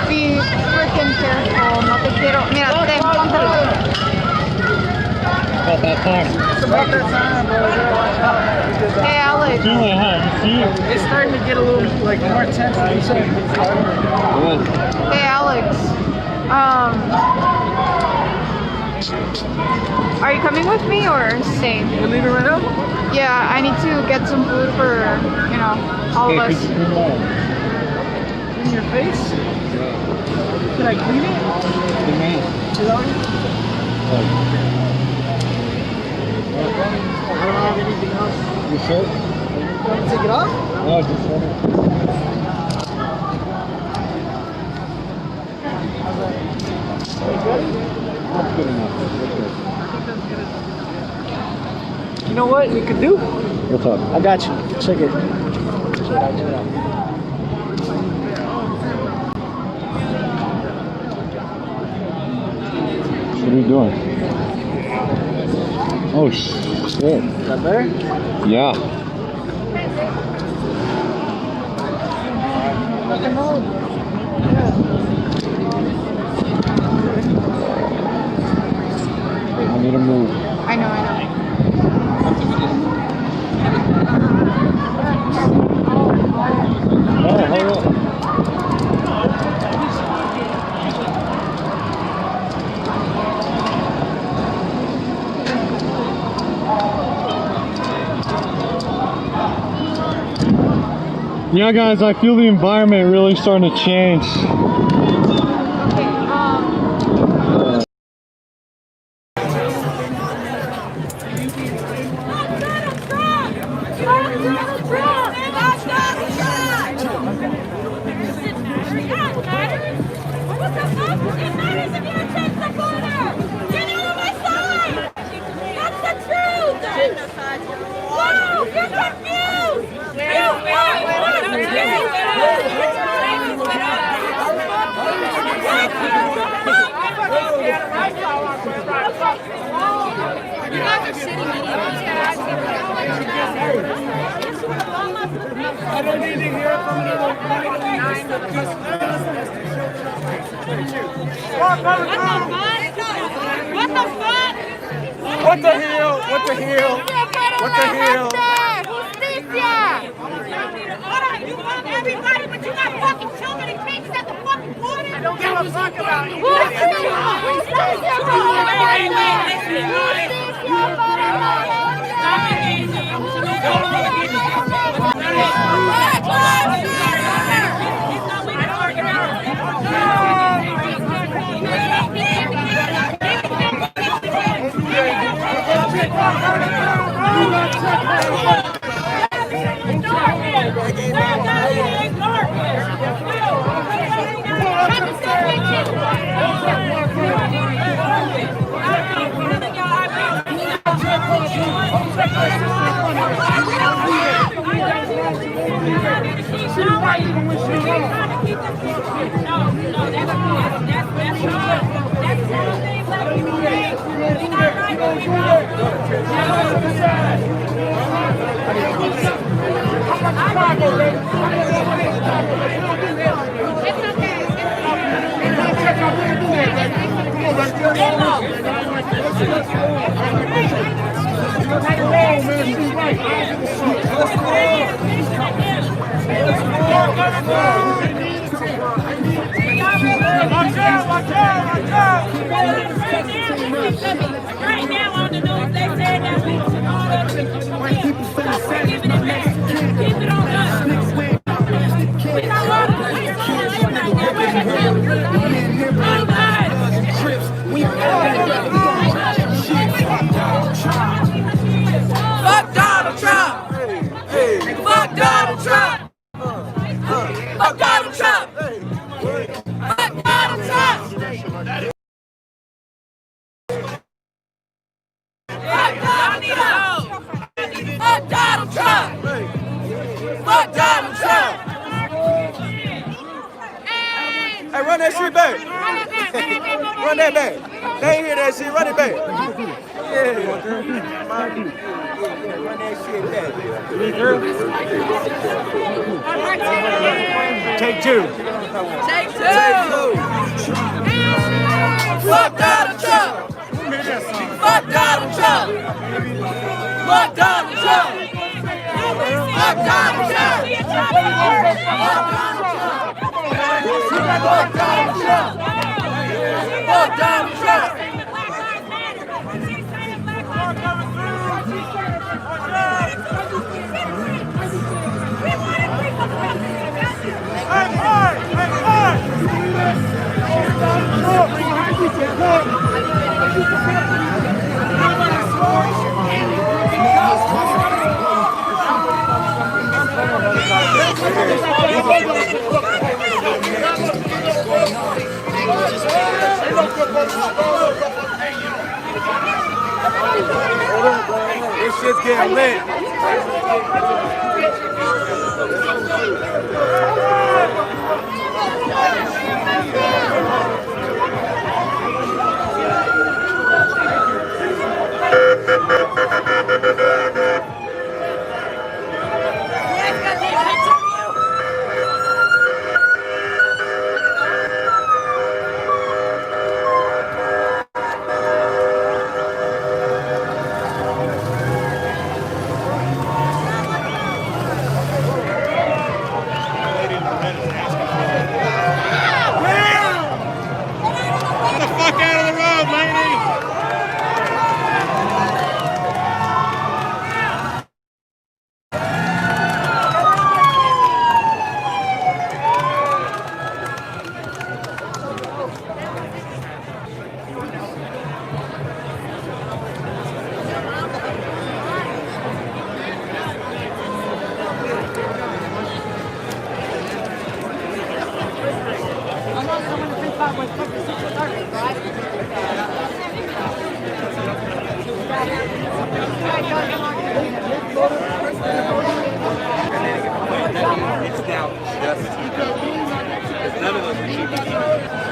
Be freaking careful. No te quiero. Mira, ten, póntelo. About that time. It's about that time, bro. Hey, Alex. It's starting to get a little like more intense than you said. Hey, Alex. Are you coming with me or staying? You're leaving right now? Yeah, I need to get some food for, all of us. In your face? Can I clean it? I don't have anything else. You sure? You want to take it off? No, just That's good enough. You know what we could do? What's up? I got you. Check it. Check it out. What are you doing? Oh shit. Is that better? Yeah. I need to move. I know. Oh, hold on. Yeah, guys, I feel the environment really starting to change. I don't need to hear it from another What the fuck? What the hell? What the hell? What the hell? Justicia! You love everybody, but you got fucking children and kids at the fucking border? I don't give a fuck about you. Right now on the news, they said that we should all of them. Keep it on us. We don't want to hear Fuck Donald Trump! Fuck Donald Trump! Fuck Donald Trump! Fuck Donald Trump! Fuck Donald Trump! Fuck Donald Trump! Hey, run that shit back. Run that back. They ain't hear that shit. Run it back. Yeah. Run that shit back. Take two. Take two! Fuck Donald Trump! Fuck Donald Trump! Fuck Donald Trump! Fuck Donald Trump! Fuck Donald Trump! Fuck Donald Trump! This shit's getting lit.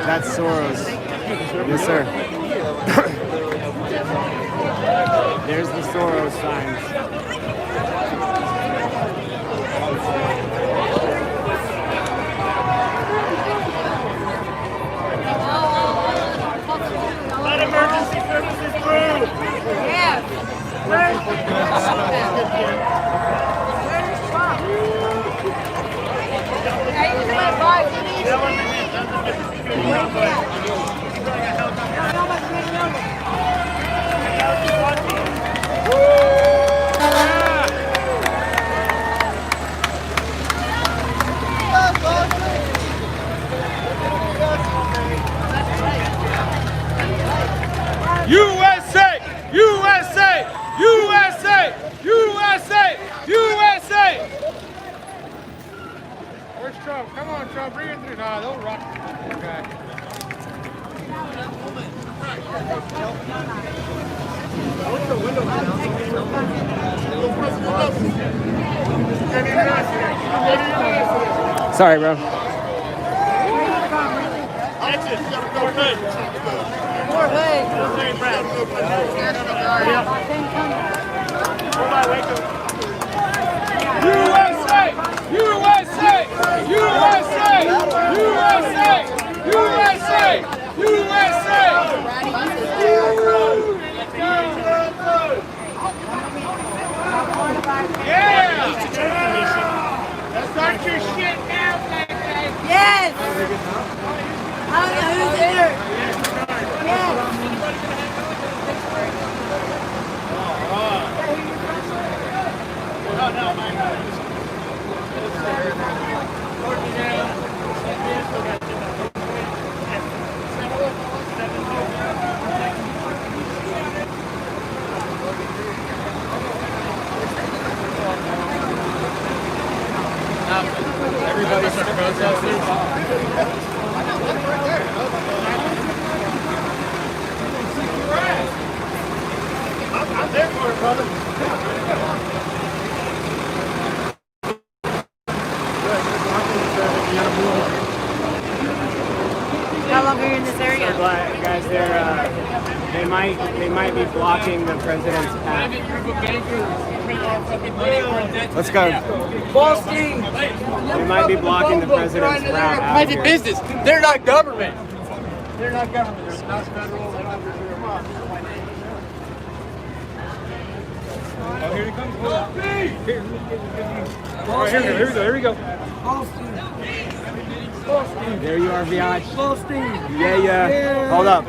That's Soros. Yes, sir. There's the Soros signs. Let emergency services through. Yeah. Where's Trump? Hey, you my USA! USA! USA! USA! USA! Where's Trump? Come on, Trump, bring it through. Nah, don't rock. Okay. Sorry, bro. USA! USA! USA! USA! USA! Yeah! Start your shit now, baby! Yes! I don't know who's in there. Yes! Everybody's protesting. I'm there for it, brother. How long are you in this area? Guys, they might be blocking the president's path. Let's go. Boston! They might be blocking the president's route out Private here. business. They're not government. They're not government. They're not federal. They're not oh, here he comes. Here we go. There you are, Viage. Yeah. Hold up.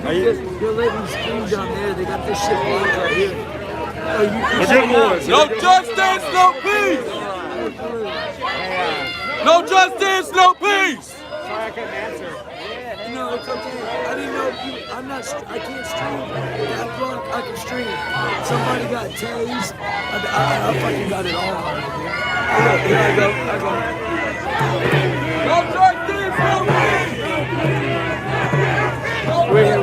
Are you? You're letting me scream down there. They got this shit right here. No justice, no peace. No justice, no peace. Sorry, I couldn't answer. No, it's okay. I didn't know I can't stream. That drunk, I can stream. Somebody got tased. I fucking got it all. Here I go. No justice, no peace. We're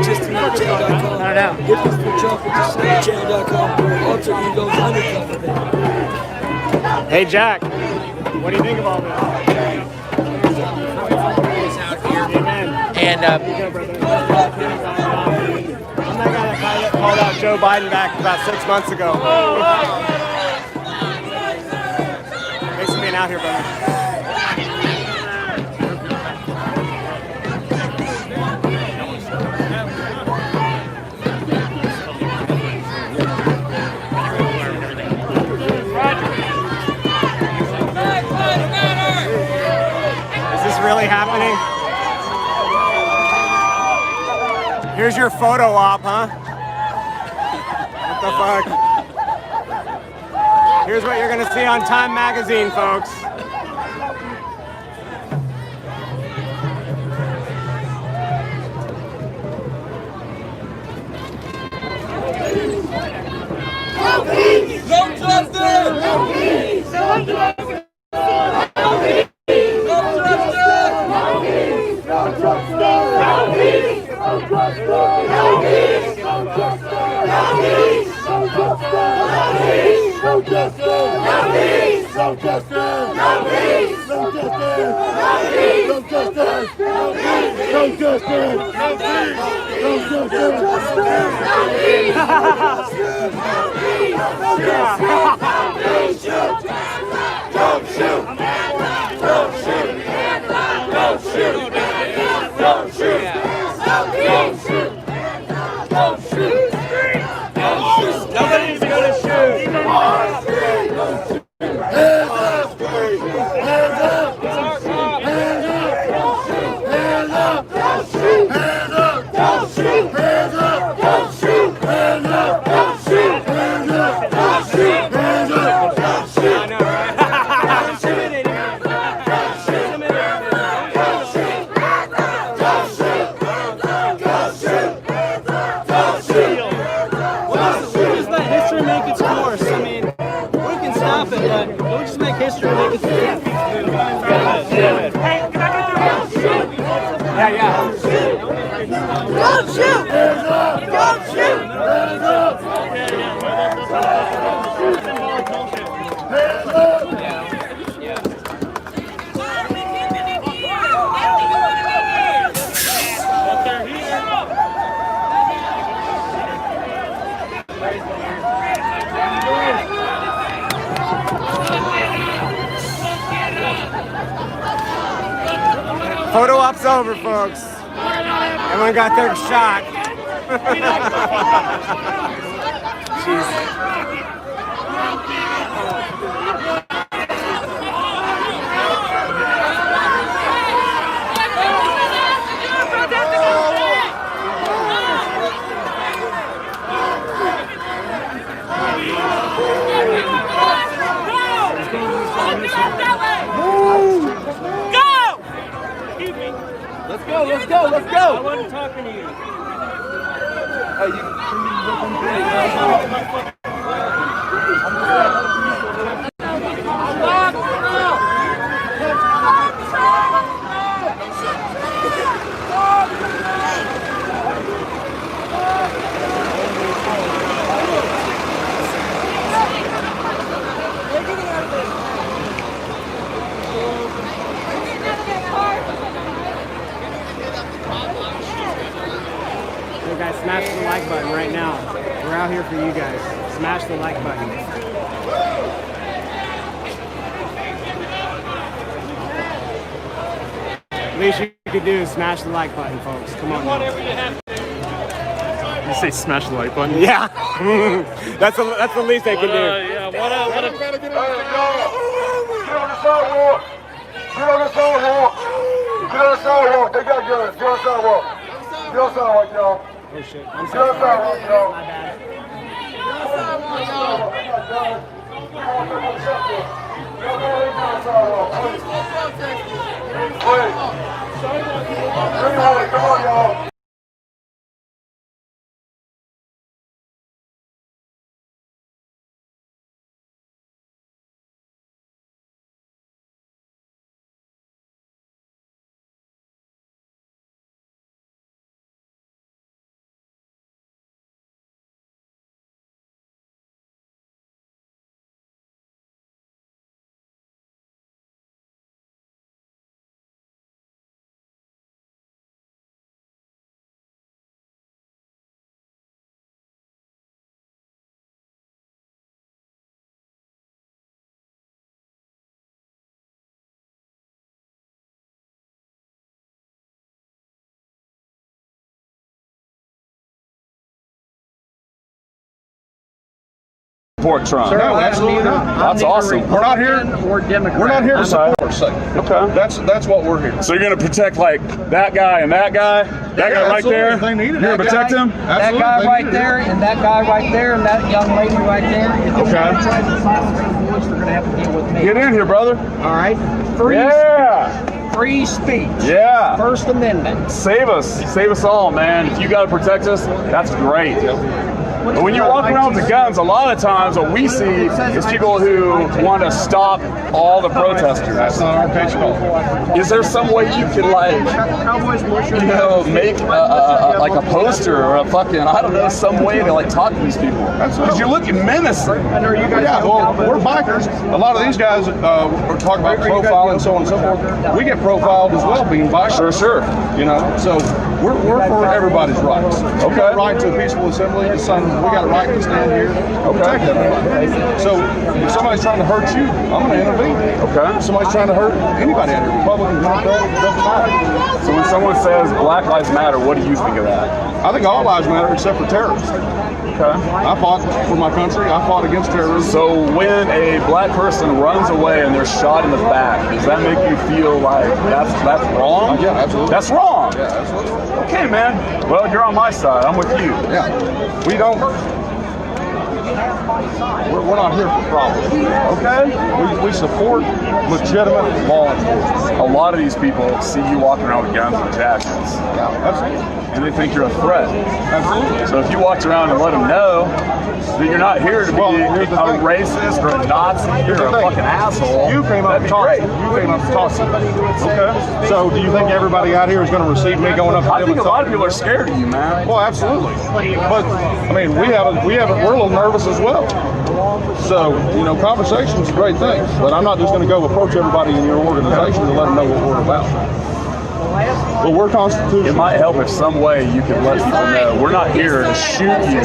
just Snapchat.com. I don't know. If it's for Trump, it's Snapchat.com. Alter egos undercover. Hey, Jack. What do you think of all this? And I'm that guy that called out Joe Biden back about 6 months ago. Thanks for being out here, brother. Is this really happening? Here's your photo op, huh? What the fuck? Here's what you're gonna see on Time Magazine, folks. No peace! No justice! No peace! No justice! No peace! No justice! No peace! No justice! No peace! No justice! No peace! No justice! No peace! No justice! No peace! No justice! No peace! No justice! No peace! No justice! No peace! No justice! No peace! No justice! No peace! No justice! No peace! No peace! Don't shoot! Don't shoot! Don't shoot! Don't shoot! Don't shoot! Don't shoot! Nobody's gonna shoot! Hands up! Hands up! Hands up! Don't shoot! Hands up! Don't shoot! Hands up! Don't shoot! Hands up! Don't shoot! Hands up! Don't shoot! Hands up! Don't shoot! I know, right? Don't shoot! Don't shoot! Don't shoot! Don't shoot! Don't shoot! Don't shoot! We'll just let history make its course. I mean, we can stop it, but we'll just make history make its course. Yeah. Don't shoot! Don't shoot! Photo op's over, folks. Everyone got their shot. Jeez. Let's go. I wasn't talking to you. Guys, smash the like button right now. We're out here for you guys. Smash the like button. The least you could do is smash the like button, folks. Come on. You say smash the like button? Yeah. that's the least they can do. Yeah. What a. Get on the sidewalk! Get on the sidewalk! Get on the sidewalk! They got guns! Get on the sidewalk! Get on the sidewalk, y'all! Oh shit. I'm Get on the sidewalk, y'all! My bad. Wait. Come on, y'all! Support Trump. Sir, no, absolutely not. That's awesome. We're not here. Or Democrat. We're not here to side. Okay. That's what we're here. So you're going to protect like that guy and that guy, that guy right there. You're going to protect him. That guy right there, and that guy right there, and that young lady right there. If they're going to try to silence their voice, they're going to have to deal with me. Get in here, brother. All right. Free speech. Yeah. First Amendment. Save us all, man. If you got to protect us, that's great. But when you walk around with the guns, a lot of times what we see is people who want to stop all the protesters. That's not our pitch at all. Is there some way you could, like, you know, make like a poster or a fucking, I don't know, some way to like talk to these people? Because you're looking menacing. Yeah, well, we're bikers. A lot of these guys are talking about profiling and so on and so forth. We get profiled as well being bikers. Sure, sure. You know, so we're for everybody's rights. Okay. We got a right to a peaceful assembly. We got a right to stand here and protect everybody. So if somebody's trying to hurt you, I'm going to intervene. Okay. If somebody's trying to hurt anybody out here, Republican, Democrat, doesn't matter. So when someone says Black Lives Matter, what do you think of that? I think all lives matter except for terrorists. Okay. I fought for my country. I fought against terrorism. So when a black person runs away and they're shot in the back, does that make you feel like that's wrong? Yeah, absolutely. That's wrong. Yeah, absolutely. Okay, man. Well, you're on my side. I'm with you. Yeah. We don't. We're not here for problems. Okay? We support legitimate law enforcement. A lot of these people see you walking around with guns and jackets. Yeah, absolutely. And they think you're a threat. Absolutely. So if you walked around and let them know that you're not here to be a racist or a Nazi or a fucking asshole, you came up and talked. You came up and talked. Okay. So do you think everybody out here is going to receive me going up to them? I think a lot of people are scared of you, man. Well, absolutely. But I mean, we're a little nervous as well. So, you know, conversation's a great thing, but I'm not just going to go approach everybody in your organization and let them know what we're about. But we're constitutional. It might help if some way you could let people know we're not here to shoot you.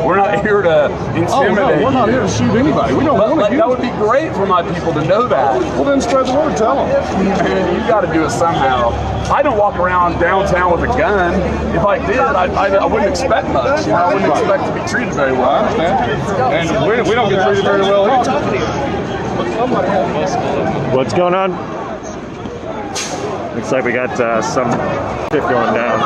We're not here to intimidate you. We're not here to shoot anybody. We don't want to. That would be great for my people to know that. Well, then spread the word. Tell them. Man, you got to do it somehow. I don't walk around downtown with a gun. If I did, I wouldn't expect much. You know, I wouldn't expect to be treated very well. I understand. And we don't get treated very well either. What's going on? Looks like we got some shit going down.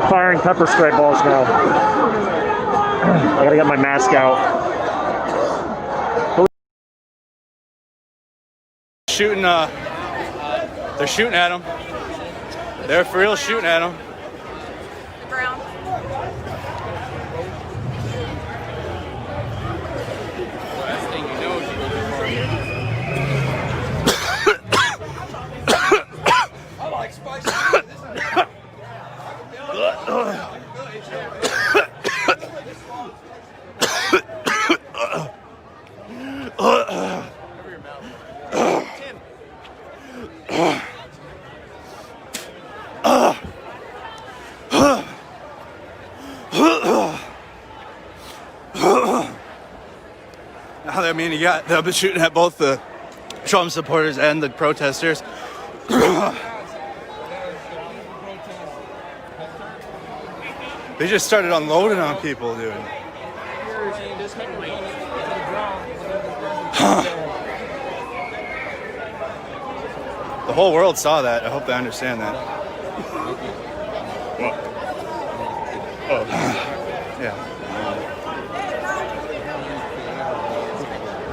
Firing pepper spray balls now. I gotta get my mask out. Shooting, they're shooting at him. They're for real shooting at him. Last thing you know is you go too far. I like spicy. I mean, they've been shooting at both the Trump supporters and the protesters. They just started unloading on people, dude. The whole world saw that. I hope they understand that. Oh. Yeah.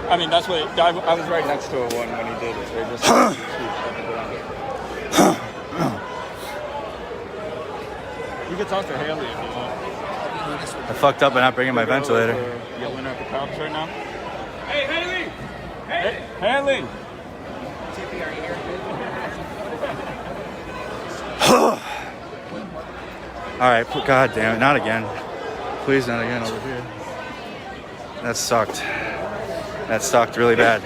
I mean, that's what I was right next to one when he did it. So just you can talk to Haley if you want. I fucked up by not bringing my ventilator. Yelling at the cops right now. Hey, Haley! Hey, Haley! All right, God damn it, not again. Please, not again over here. That sucked. That sucked really bad.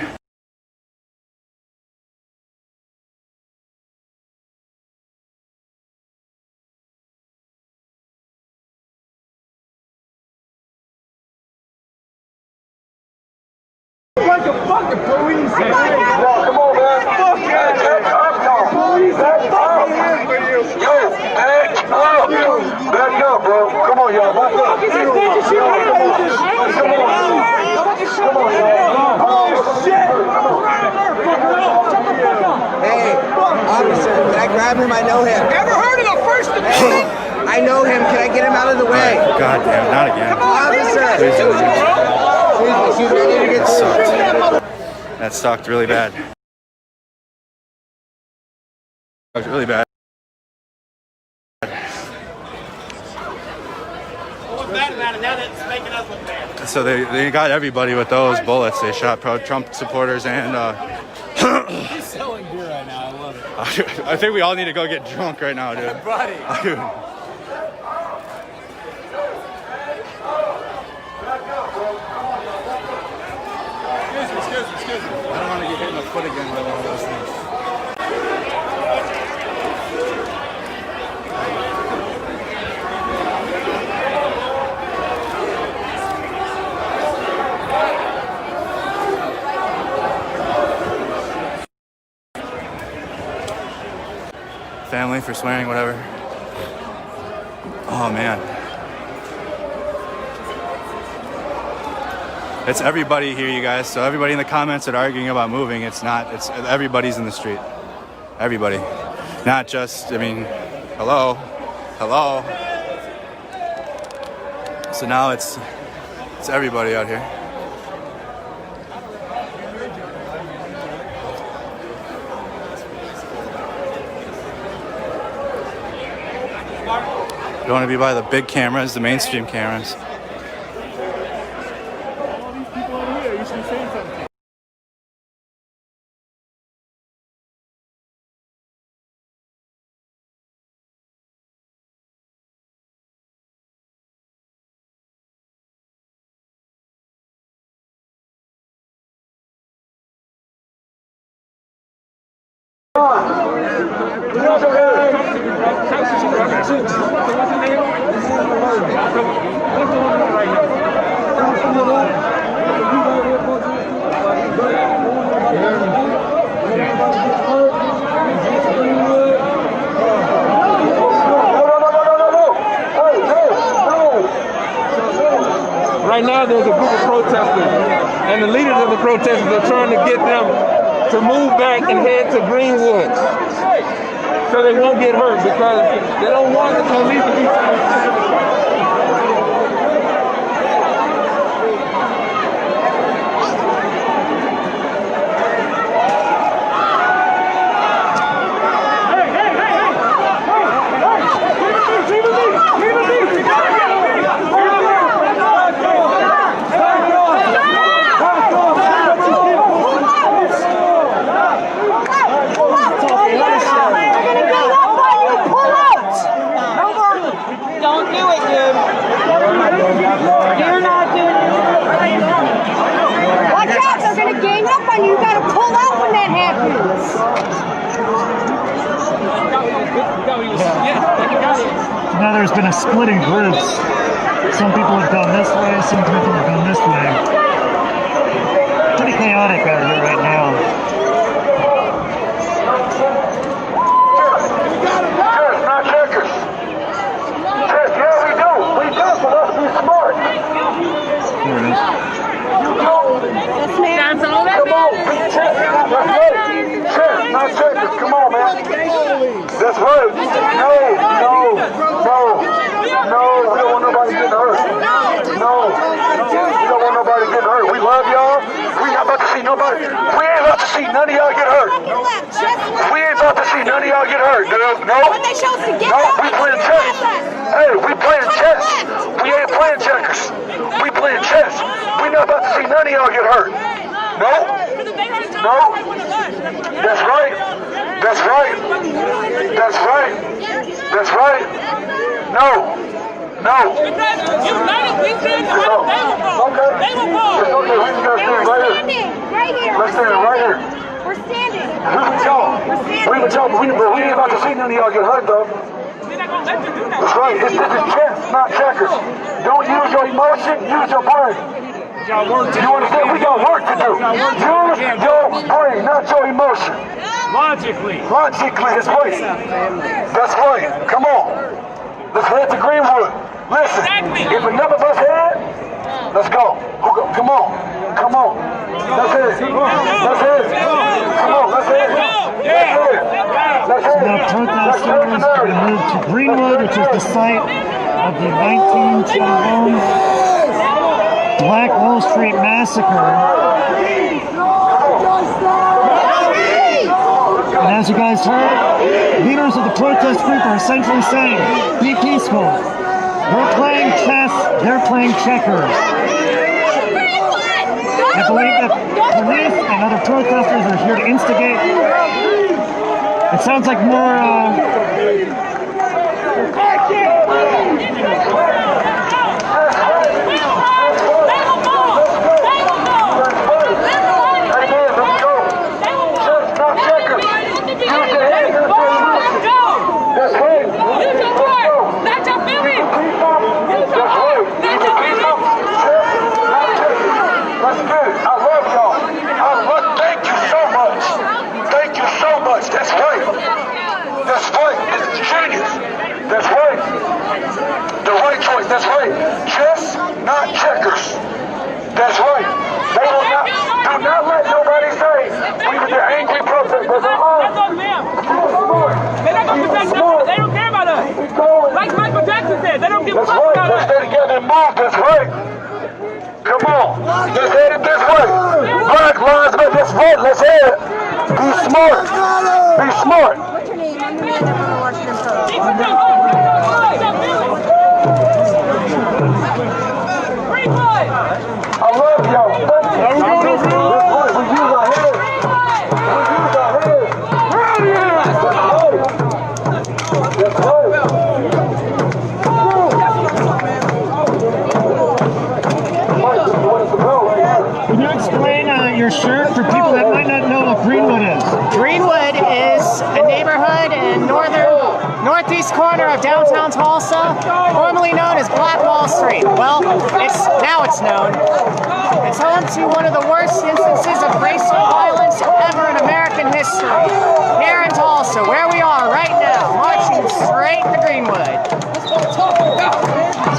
Like a fucking police. Come on, man. Fuck yeah. Police. Yo, back up, bro. Come on, y'all. Back up. Come on, y'all. Oh, shit. I grab him? I know him. Ever heard of the First Amendment? I know him. Can I get him out of the way? God damn, not again. Officer. That sucked really bad. That was really bad. So they got everybody with those bullets. They shot pro-Trump supporters and He's selling beer right now. I love it. I think we all need to go get drunk right now, dude. Buddy. Dude. Excuse me. I don't want to get hit in the foot again by one of those things. Family for swearing, whatever. Oh man. It's everybody here, you guys. So everybody in the comments that are arguing about moving, it's everybody's in the street. Everybody. Not just, I mean, hello. So now it's everybody out here. You want to be by the big cameras, the mainstream cameras. Right now there's a group of protesters, and the leaders of the protesters are trying to get them to move back and head to Greenwood so they won't get hurt because they don't want the police to be Now there's been a split in groups. Some people have gone this way, some people have gone this way. Pretty chaotic out here right now. Cheers, not checkers. Cheers, yeah, we do. We do, so let's be smart. Here it is. That's all that Come on, be cheers. That's right. Cheers, not checkers. Come on, man. That's right. No, we don't want nobody getting hurt. No, we don't want nobody getting hurt. We love y'all. We not about to see nobody. We ain't about to see none of y'all get hurt. We ain't about to see none of y'all get hurt. No, we playing chess. Hey, we playing chess. We ain't playing checkers. We playing chess. We not about to see none of y'all get hurt. No. That's right. That's right. That's right. That's right. No. United, we said they were wrong. They were wrong. It's okay. We just gotta stand right here. Let's stand right here. We're standing. We with y'all, but we ain't about to see none of y'all get hurt, though. That's right. This is chess, not checkers. Don't use your emotion. Use your brain. You understand? We got work to do. Use your brain, not your emotion. Logically, it's right. That's right. Come on. Let's head to Greenwood. Listen, if enough of us head, let's go. Come on. Let's head. Come on, let's head. Let's head. us, we're going to move to Greenwood, which is the site of the 1921 Black Wall Street Massacre. And as you guys heard, leaders of the protest group are essentially saying, be peaceful. We're playing chess, they're playing checkers. I believe that police and other protesters are here to instigate. It sounds like more, That's right. Chess, not checkers. That's right. They will not, do not let nobody say we were the angry protesters. That's on them. They're not going to protect us. They don't care about us. Like Michael Jackson said, they don't give a fuck about us. Let's stay together and move. That's right. Come on. Let's head it this way. Black lives matter. Let's vote. Let's head it. Be smart. Be smart. What's your name? I'm the man that want to watch them post. I love y'all. How we going over here? We use our heads. Can you explain your shirt for people that might not know what Greenwood is? Greenwood is a neighborhood in northeast corner of downtown Tulsa, formerly known as Black Wall Street. Well, now it's known. It's home to one of the worst instances of racial violence ever in American history. Here in Tulsa, where we are right now, marching straight to Greenwood. So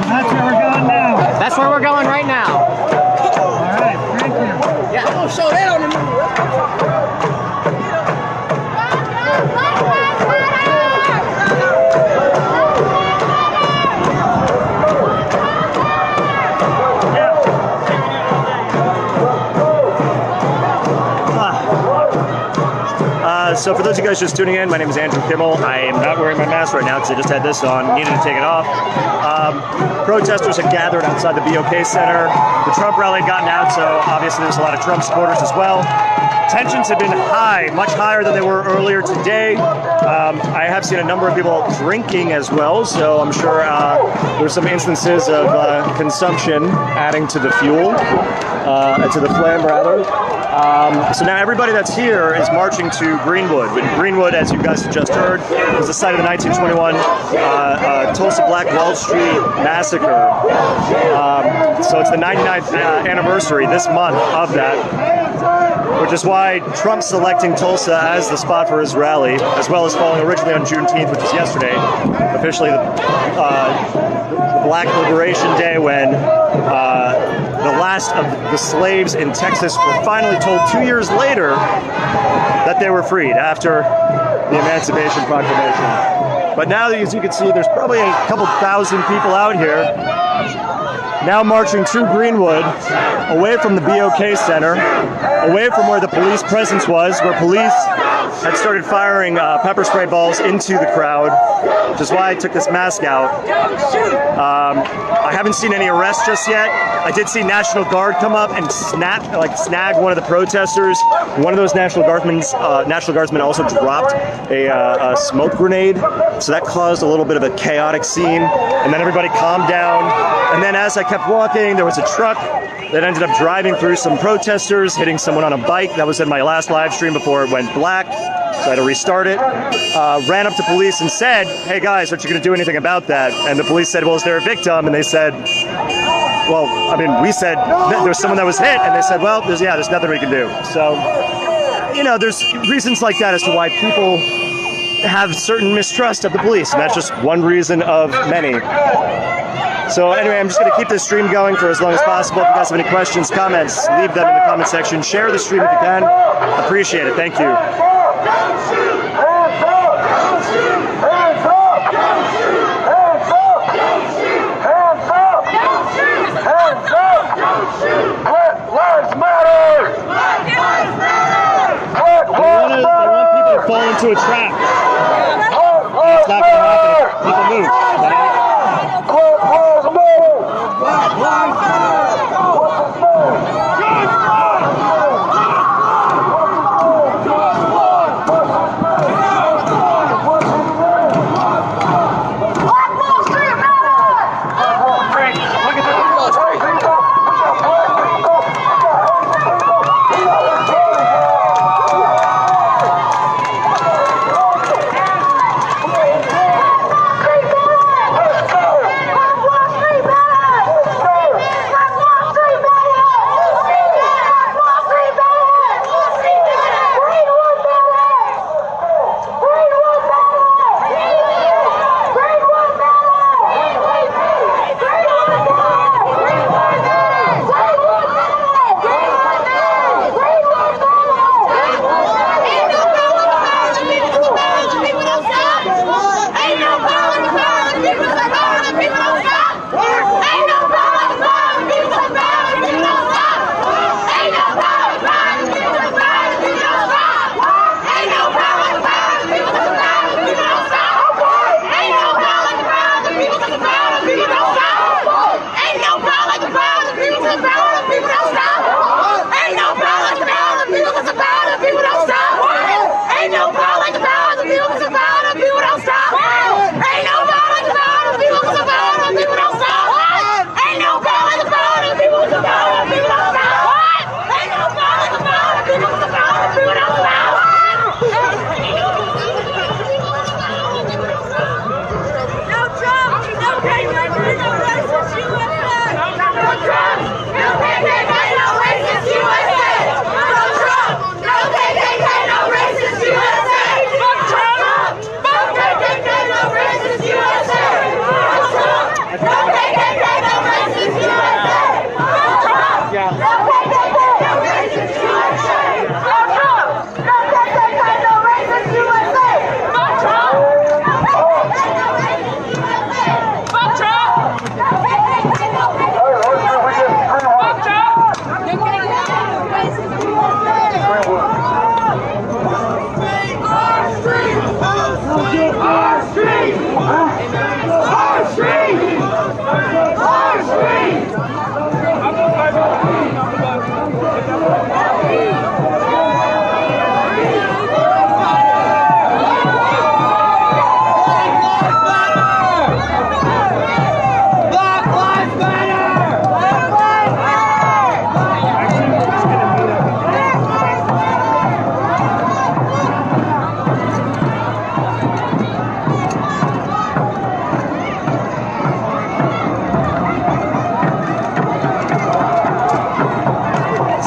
that's where we're going now. That's where we're going right now. All right, thank you. Yeah. I'm gonna show that on the movie. So for those of you guys just tuning in, my name is Andrew Kimmel. I am not wearing my mask right now because I just had this on, needed to take it off. Protesters had gathered outside the BOK Center. The Trump rally had gotten out, so obviously there's a lot of Trump supporters as well. Tensions have been high, much higher than they were earlier today. I have seen a number of people drinking as well, so I'm sure there's some instances of consumption adding to the fuel, to the flame rather. So now everybody that's here is marching to Greenwood. And Greenwood, as you guys have just heard, was the site of the 1921 Tulsa Black Wall Street Massacre. So it's the 99th anniversary this month of that, which is why Trump's selecting Tulsa as the spot for his rally, as well as falling originally on Juneteenth, which was yesterday, officially the Black Liberation Day, when the last of the slaves in Texas were finally told 2 years later that they were freed after the Emancipation Proclamation. But now, as you can see, there's probably a couple thousand people out here now marching to Greenwood, away from the BOK Center, away from where the police presence was, where police had started firing pepper spray balls into the crowd, which is why I took this mask out. I haven't seen any arrests just yet. I did see National Guard come up and snag one of the protesters. One of those National Guardsmen also dropped a smoke grenade, so that caused a little bit of a chaotic scene. And then everybody calmed down. And then as I kept walking, there was a truck that ended up driving through some protesters, hitting someone on a bike. That was in my last live stream before it went black, so I had to restart it. Ran up to police and said, "Hey guys, aren't you going to do anything about that?" And the police said, "Well, is there a victim?" And they said, "Well, I mean, we said there was someone that was hit," and they said, "Well, there's nothing we can do." So, you know, there's reasons like that as to why people have certain mistrust of the police, and that's just one reason of many. So anyway, I'm just going to keep this stream going for as long as possible. If you guys have any questions, comments, leave them in the comment section. Share the stream if you can. Appreciate it. Thank you. Hands up! It's not going to happen if people move.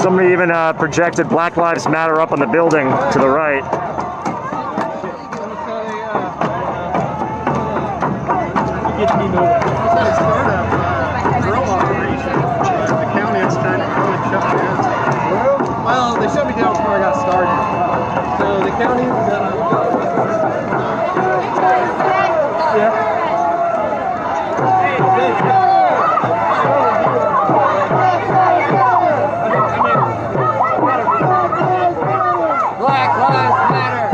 Somebody even projected Black Lives Matter up on the building to the right. Well, they shut me down before I got started. So the county Black Lives Matter.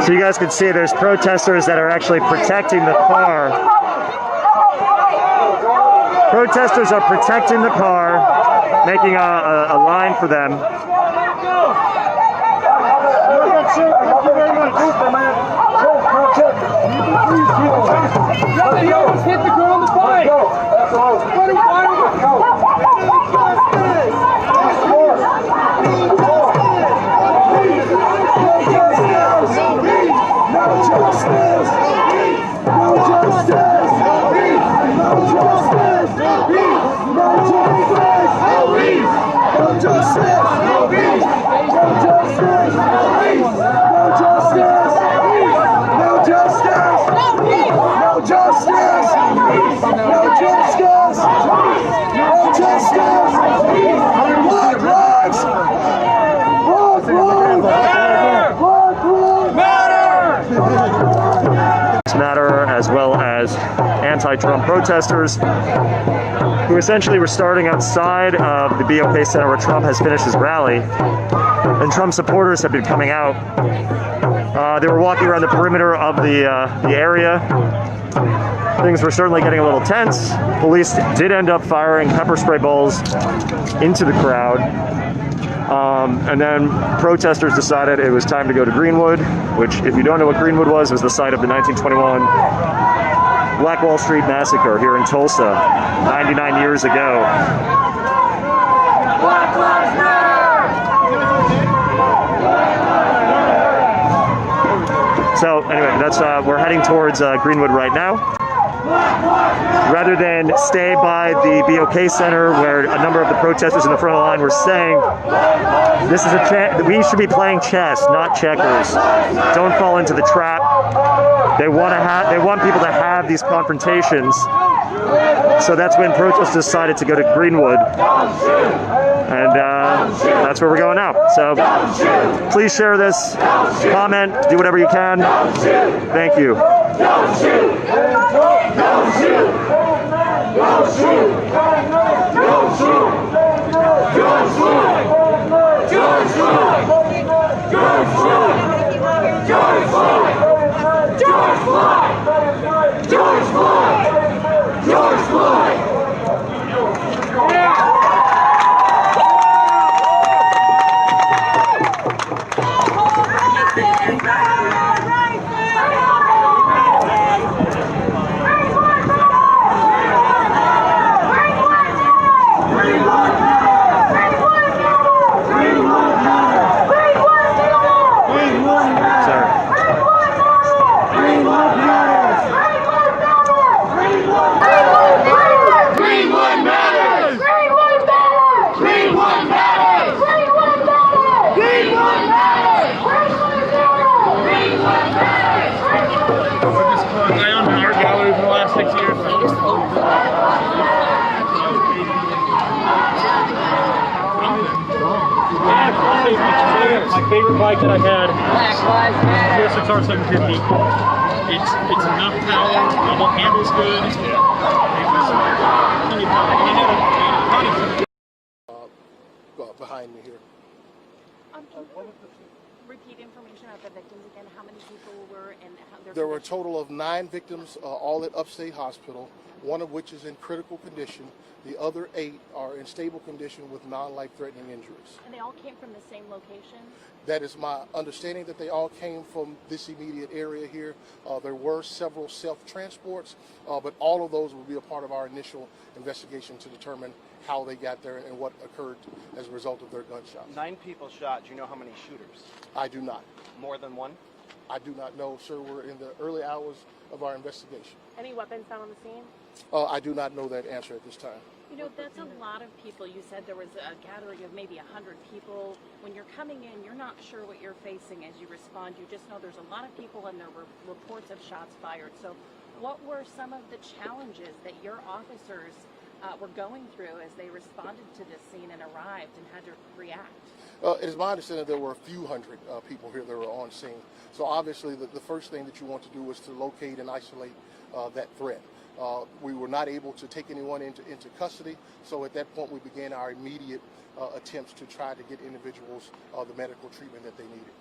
So you guys can see there's protesters that are actually protecting the car. Protesters are protecting the car, making a line for them. Hit the girl on the bike! No justice, no peace. as anti-Trump protesters who essentially were starting outside of the BOK Center where Trump has finished his rally, and Trump supporters have been coming out. They were walking around the perimeter of the area. Things were certainly getting a little tense. Police did end up firing pepper spray balls into the crowd. And then protesters decided it was time to go to Greenwood, which, if you don't know what Greenwood was the site of the 1921 Black Wall Street Massacre here in Tulsa, 99 years ago. Black Lives Matter! So anyway, that's we're heading towards Greenwood right now. Rather than stay by the BOK Center where a number of the protesters in the front of the line were saying, this is we should be playing chess, not checkers. Don't fall into the trap. They want people to have these confrontations. So that's when protesters decided to go to Greenwood. And that's where we're going now. So please share this, comment, do whatever you can. Thank you. Don't shoot! Don't shoot! Don't shoot! Don't shoot! George Floyd! George Floyd! George Floyd! George Floyd! George Floyd! George Floyd! George Floyd! My favorite bike that I had, GSXR 750. It's enough power, the handle's good. Behind me here. Can you repeat information about the victims again? How many people were and how There were a total of 9 victims, all at Upstate Hospital, one of which is in critical condition. The other 8 are in stable condition with non-life-threatening injuries. And they all came from the same location? That is my understanding, that they all came from this immediate area here. There were several self-transports, but all of those will be a part of our initial investigation to determine how they got there and what occurred as a result of their gunshots. 9 people shot. Do you know how many shooters? I do not. More than one? I do not know, sir. We're in the early hours of our investigation. Any weapons found on the scene? I do not know that answer at this time. You know, that's a lot of people. You said there was a gathering of maybe 100 people. When you're coming in, you're not sure what you're facing as you respond. You just know there's a lot of people and there were reports of shots fired. So what were some of the challenges that your officers were going through as they responded to this scene and arrived and had to react? It is my understanding there were a few hundred people here that were on scene. So obviously the first thing that you want to do is to locate and isolate that threat. We were not able to take anyone into custody, so at that point we began our immediate attempts to try to get individuals the medical treatment that they needed.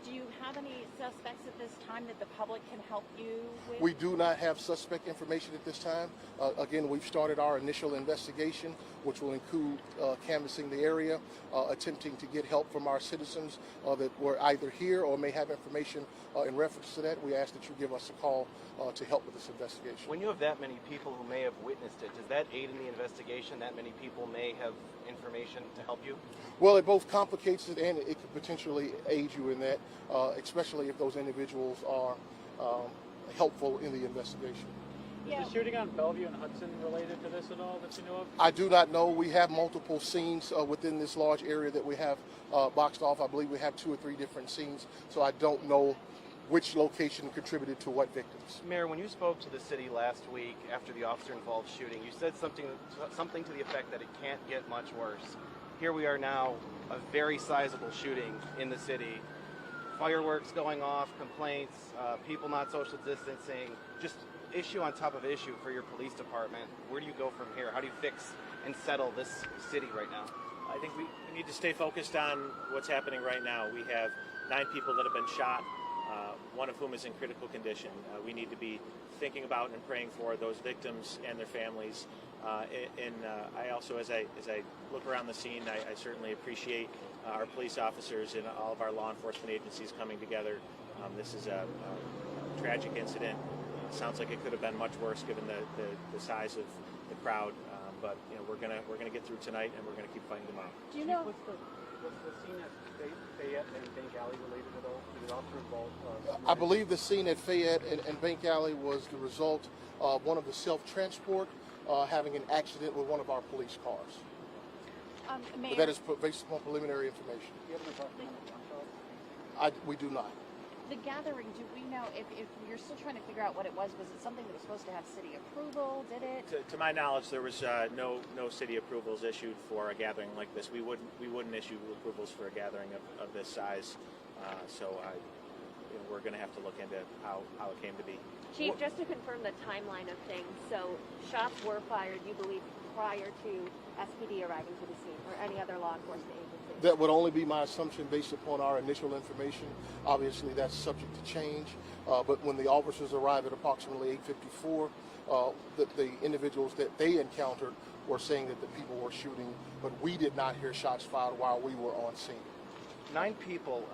Do you have any suspects at this time that the public can help you with? We do not have suspect information at this time. Again, we've started our initial investigation, which will include canvassing the area, attempting to get help from our citizens that were either here or may have information in reference to that. We ask that you give us a call to help with this investigation. When you have that many people who may have witnessed it, does that aid in the investigation? That many people may have information to help you? Well, it both complicates it and it could potentially aid you in that, especially if those individuals are helpful in the investigation. Is the shooting on Bellevue and Hudson related to this at all that you know of? I do not know. We have multiple scenes within this large area that we have boxed off. I believe we have 2 or 3 different scenes, so I don't know which location contributed to what victims. Mayor, when you spoke to the city last week after the officer-involved shooting, you said something to the effect that it can't get much worse. Here we are now, a very sizable shooting in the city. fireworks going off, complaints, people not social distancing, just issue on top of issue for your police department. Where do you go from here? How do you fix and settle this city right now? I think we need to stay focused on what's happening right now. We have 9 people that have been shot, one of whom is in critical condition. We need to be thinking about and praying for those victims and their families. I also, as I look around the scene, I certainly appreciate our police officers and all of our law enforcement agencies coming together. This is a tragic incident. Sounds like it could have been much worse given the size of the crowd. But you know, we're gonna get through tonight, and we're gonna keep fighting tomorrow. Do you know? Was the scene at Fayette and Bank Alley related at all? Did it also involve? I believe the scene at Fayette and Bank Alley was the result of one of the self-transport having an accident with one of our police cars. Mayor, But that is based upon preliminary information. We do not. the gathering, do we know if you're still trying to figure out what it was it something that was supposed to have city approval? Did it? To my knowledge, there was no city approvals issued for a gathering like this. We wouldn't issue approvals for a gathering of this size. So we're going to have to look into how it came to be. Chief, just to confirm the timeline of things, so shots were fired, you believe, prior to SPD arriving to the scene or any other law enforcement agency? That would only be my assumption based upon our initial information. Obviously, that's subject to change. But when the officers arrived at approximately 8:54, the individuals that they encountered were saying that the people were shooting, but we did not hear shots fired while we were on scene. 9 people.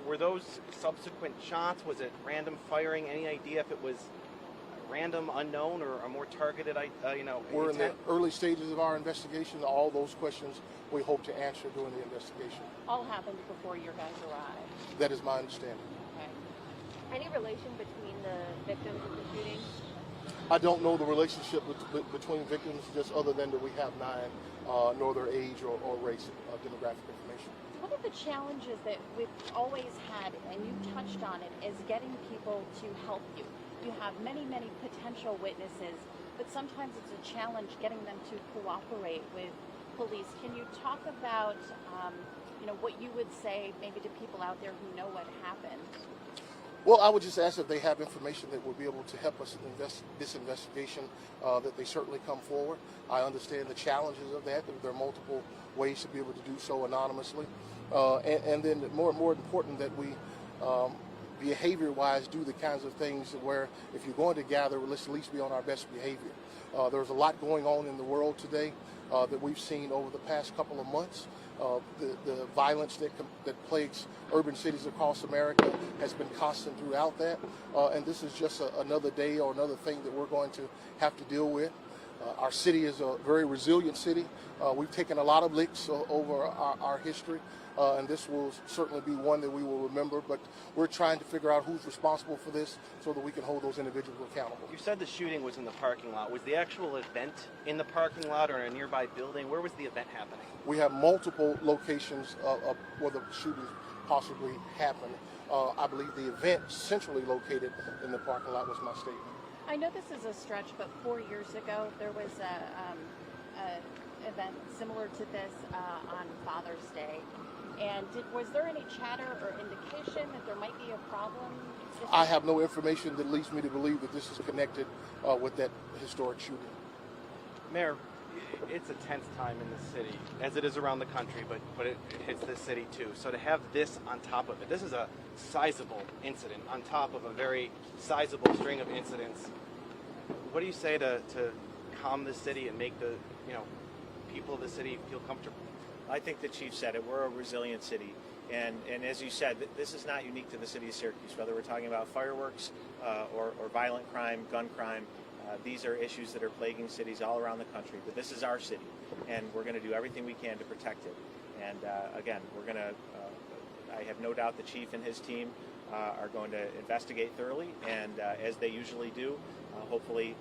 Were those subsequent shots? Was it random firing? Any idea if it was random, unknown, or a more targeted? We're in the early stages of our investigation. All those questions we hope to answer during the investigation. All happened before your guys arrived. That is my understanding. Okay. Any relation between the victims of the shooting? I don't know the relationship between victims, just other than that we have 9, nor their age or race demographic information. One of the challenges that we've always had, and you touched on it, is getting people to help you. You have many, many potential witnesses, but sometimes it's a challenge getting them to cooperate with police. Can you talk about, what you would say maybe to people out there who know what happened? Well, I would just ask if they have information that would be able to help us this investigation, that they certainly come forward. I understand the challenges of that. There are multiple ways to be able to do so anonymously. And then more important that we, behavior-wise, do the kinds of things where if you're going to gather, let's at least be on our best behavior. There's a lot going on in the world today that we've seen over the past couple of months. The violence that plagues urban cities across America has been constant throughout that, and this is just another day or another thing that we're going to have to deal with. Our city is a very resilient city. We've taken a lot of licks over our history, and this will certainly be one that we will remember, but we're trying to figure out who's responsible for this so that we can hold those individuals accountable. You said the shooting was in the parking lot. Was the actual event in the parking lot or in a nearby building? Where was the event happening? We have multiple locations where the shooting possibly happened. I believe the event centrally located in the parking lot was my statement. I know this is a stretch, but 4 years ago there was a event similar to this on Father's Day. And was there any chatter or indication that there might be a problem? I have no information that leads me to believe that this is connected with that historic shooting. Mayor, it's a tense time in the city, as it is around the country, but it hits this city too. So to have this on top of it, this is a sizable incident on top of a very sizable string of incidents. What do you say to calm the city and make the people of the city feel comfortable? I think the chief said it. We're a resilient city, and as you said, this is not unique to the city of Syracuse. Whether we're talking about fireworks or violent crime, gun crime, these are issues that are plaguing cities all around the country. But this is our city, and we're going to do everything we can to protect it. And again, we're going to. I have no doubt the chief and his team are going to investigate thoroughly, and as they usually do, hopefully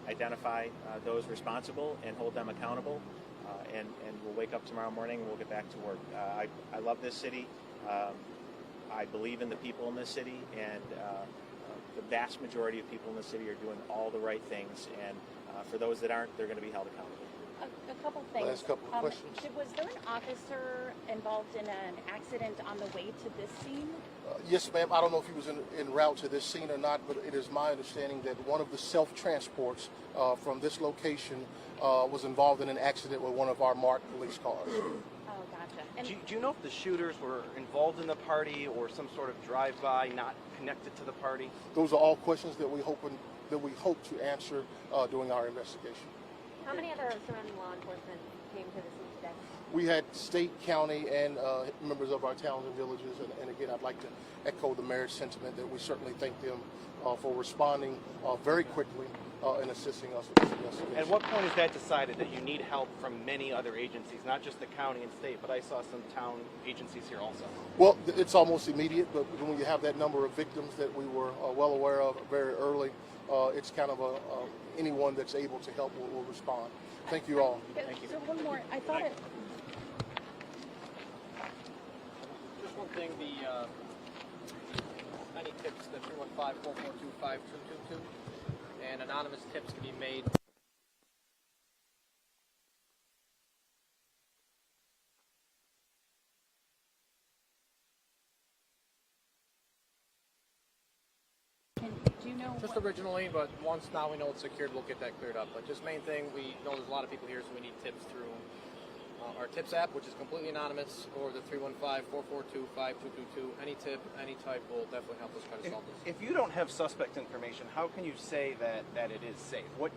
identify those responsible and hold them accountable. And we'll wake up tomorrow morning and we'll get back to work. I love this city. I believe in the people in this city, and the vast majority of people in the city are doing all the right things. And for those that aren't, they're going to be held accountable. A couple things. Last couple of questions. Was there an officer involved in an accident on the way to this scene? Yes, ma'am. I don't know if he was en route to this scene or not, but it is my understanding that one of the self-transports from this location was involved in an accident with one of our marked police cars. Oh, gotcha. And Do you know if the shooters were involved in the party or some sort of drive-by, not connected to the party? Those are all questions that we hope to answer during our investigation. How many other surrounding law enforcement came to the scene today? We had state, county, and members of our towns and villages. And again, I'd like to echo the mayor's sentiment that we certainly thank them for responding very quickly and assisting us with this investigation. At what point is that decided that you need help from many other agencies, not just the county and state, but I saw some town agencies here also? Well, it's almost immediate, but when you have that number of victims that we were well aware of very early, it's kind of anyone that's able to help will respond. Thank you all. Thank you. So one more. I thought it. Just one thing, any tips, the 315-442-5222, and anonymous tips can be made. Do you know? Just originally, but once now we know it's secured, we'll get that cleared up. But just main thing, we know there's a lot of people here, so we need tips through our tips app, which is completely anonymous, or the 315-442-5222. Any tip, any type will definitely help us try to solve this. If you don't have suspect information, how can you say that it is safe? What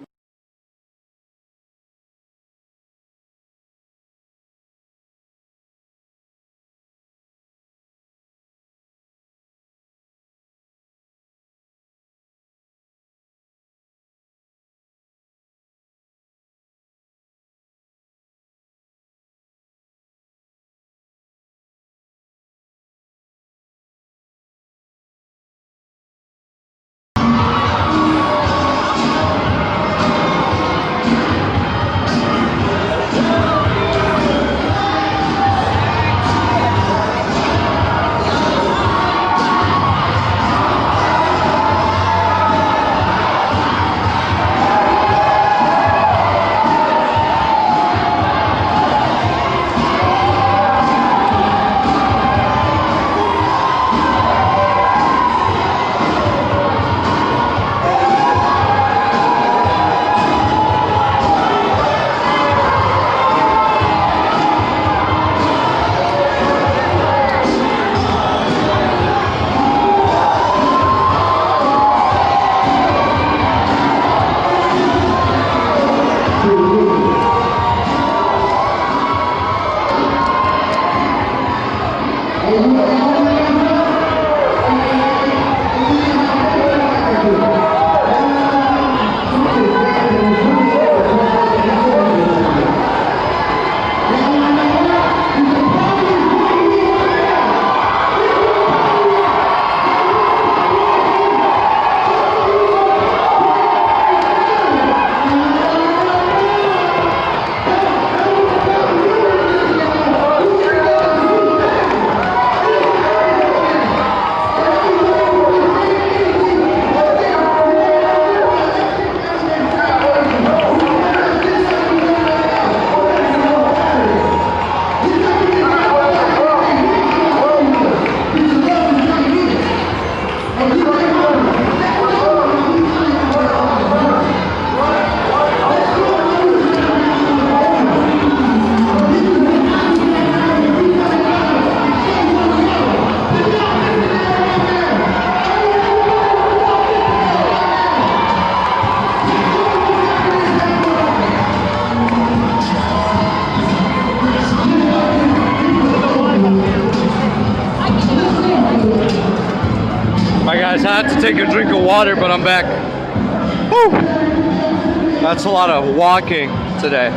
I had to take a drink of water, but I'm back. Woo! That's a lot of walking today.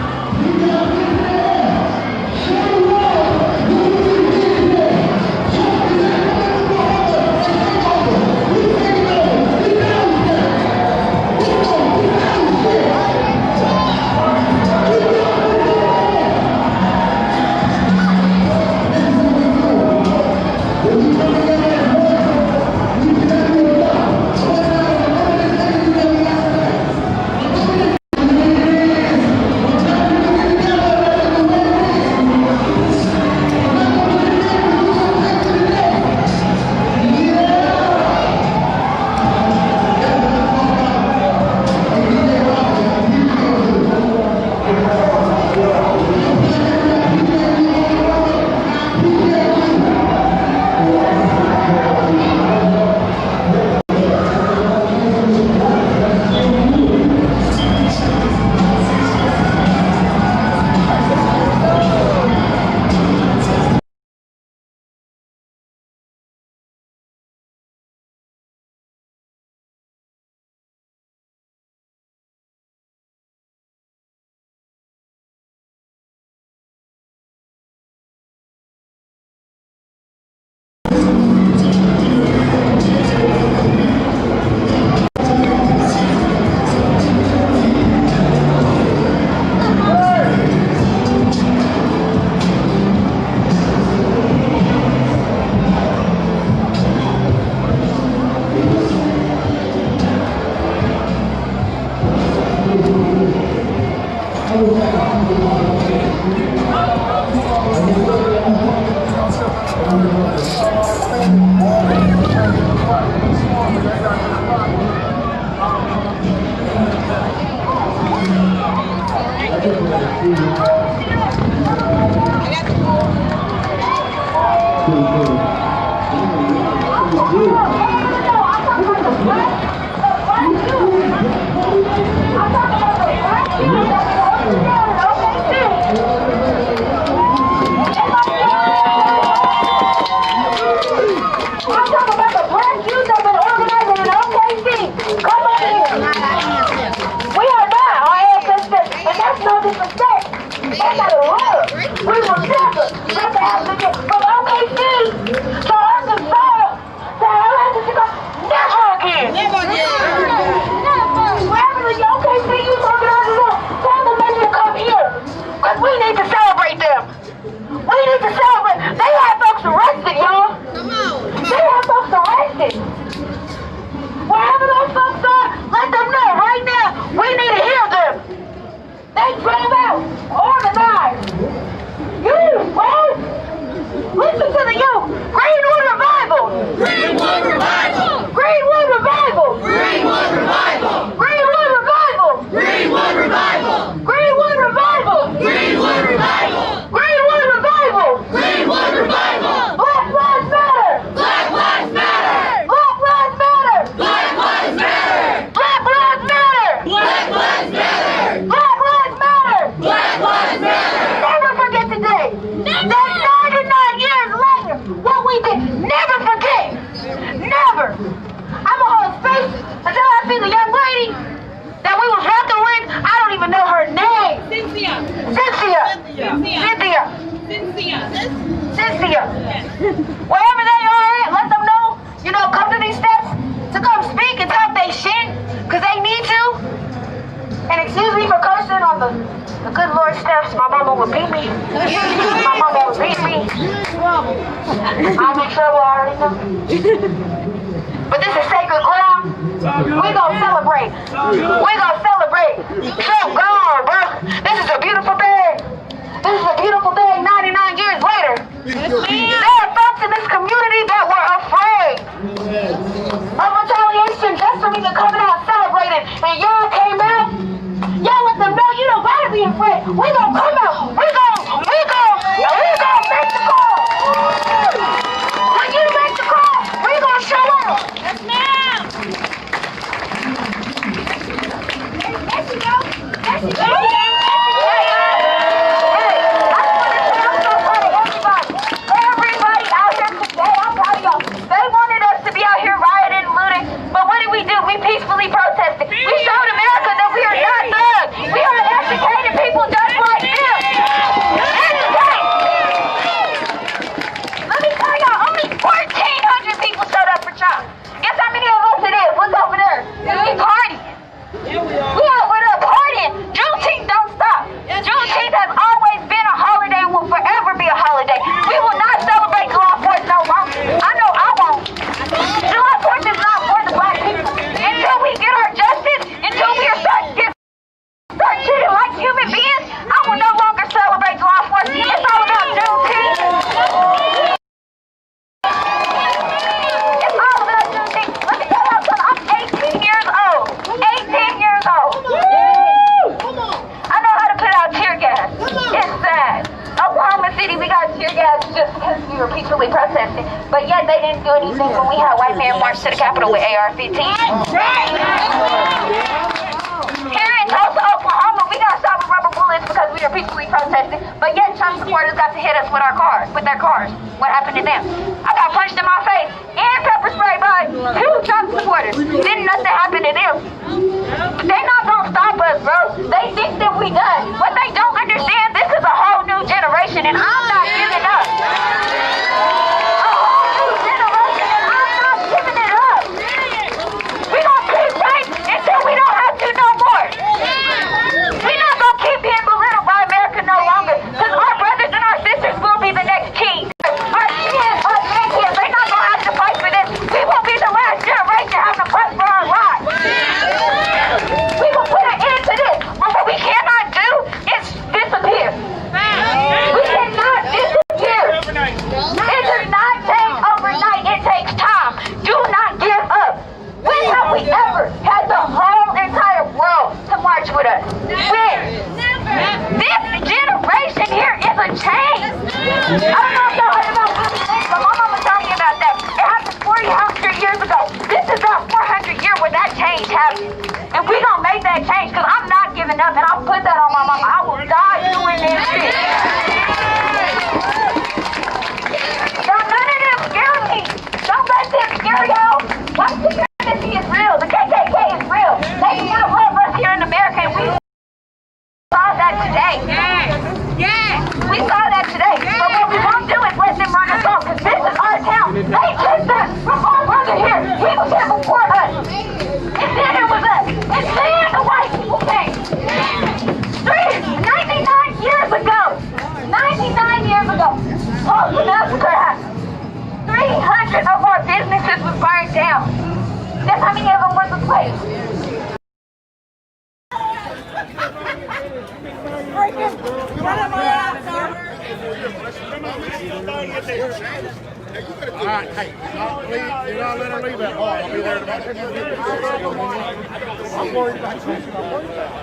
To the Capitol with AR-15. Here in Tulsa, Oklahoma, we got shot with rubber bullets because we were peacefully protesting, but yet Trump supporters got to hit us with their cars. What happened to them? I got punched in my face and pepper sprayed by 2 Trump supporters. Didn't nothing happen to them. But they not gonna stop us, bro. They think that we done. What they don't understand, this is a whole new generation, and I'm not giving up. A whole new generation. happen. And we gonna make that change, because I'm not giving up, and I'll put that on my mama. I will die doing this shit. Don't none of them scare me. Don't let them scare y'all. White supremacy is real. The KKK is real. They do not love us here in America, and we saw that today. We saw that today. But what we won't do is let them run us off, because this is our town. They took us from our brother here. He was here before us. And then it was us. And then the white people came. 99 years ago. 99 years ago. Tulsa massacre happened. 300 of our businesses was burned down. Guess how many of them was replaced? All right, hey, you're not letting her leave that bar. I'll be there in about 10 minutes. I'm worried about you. I'm worried about you.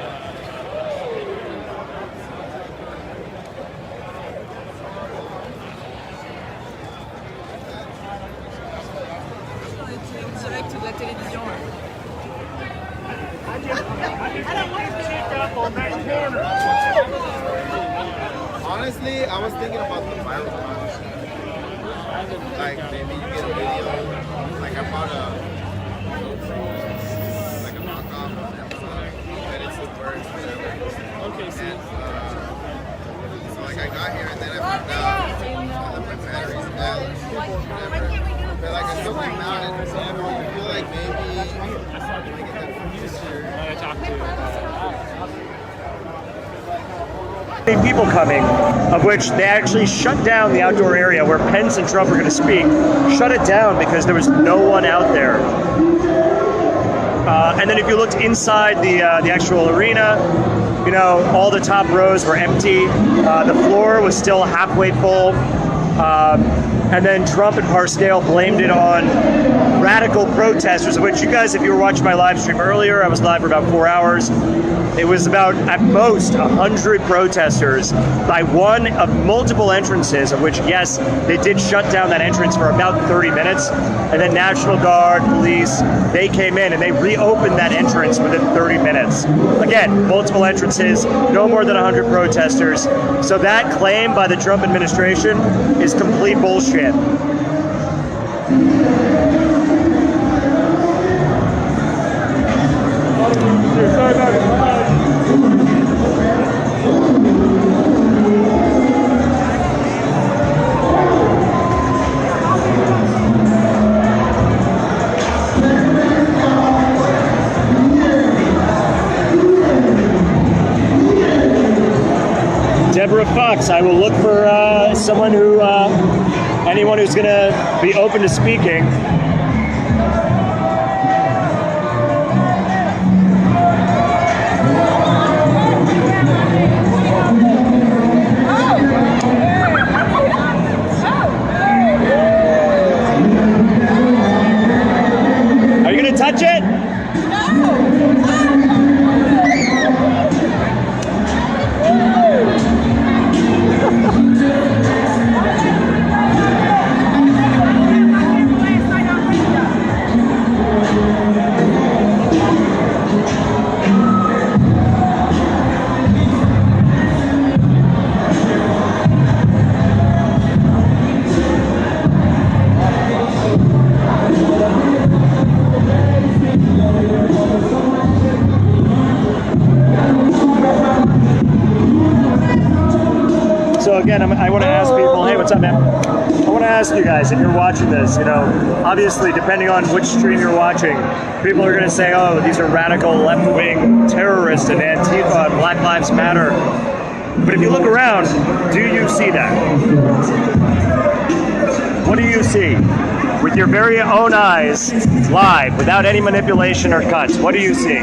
Direct to la télévision. I don't want to check up on that corner. Honestly, I was thinking about the viral content. Like maybe you get a video, like I bought like a knockoff on Amazon, and it's the words, whatever. Okay, so. And, so like I got here and then I found out that my battery's dead, whatever. But like I still came out and I feel like maybe I get that from future. I talk People coming, of which they actually shut down the outdoor area where Pence and Trump were going to speak, shut it down because there was no one out there. And then if you looked inside the actual arena, you know, all the top rows were empty. The floor was still halfway full. And then Trump and Parscale blamed it on radical protesters, of which you guys, if you were watching my live stream earlier, I was live for about 4 hours. It was about, at most, 100 protesters by one of multiple entrances, of which, yes, they did shut down that entrance for about 30 minutes. And then National Guard, police, they came in and they reopened that entrance within 30 minutes. Again, multiple entrances, no more than 100 protesters. So that claim by the Trump administration is complete bullshit. Deborah Fox, I will look for someone who, anyone who's going to be open to speaking. Are you going to touch it? Again, I want to ask people, hey, what's up, man? I want to ask you guys, if you're watching this, you know, obviously, depending on which stream you're watching, people are going to say, oh, these are radical left-wing terrorists and Antifa and Black Lives Matter. But if you look around, do you see that? What do you see? With your very own eyes, live, without any manipulation or cuts, what do you see?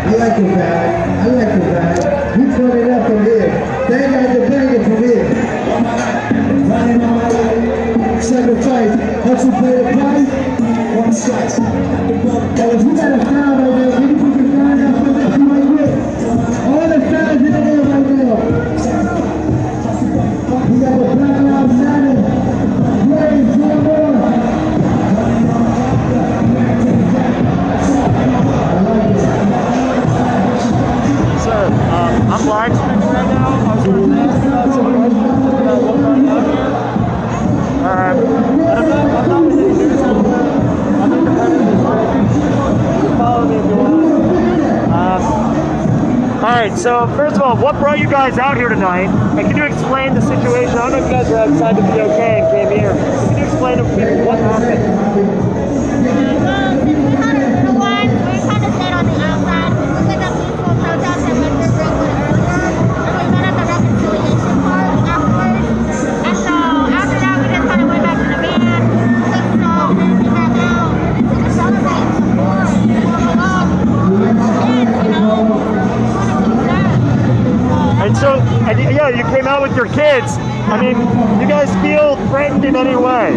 I like the vibe. I like the vibe. You put it up from here. They got the banging from here. I'm live streaming right now. I was going to ask some questions about what's going on here. I'm not with any news anymore. I'm independent. Follow me if you want. Alright, so first of all, what brought you guys out here tonight? And can you explain the situation? I don't know if you guys were outside the BOK and came here. Can you explain to people what happened? Yeah, you came out with your kids. I mean, you guys feel threatened in any way?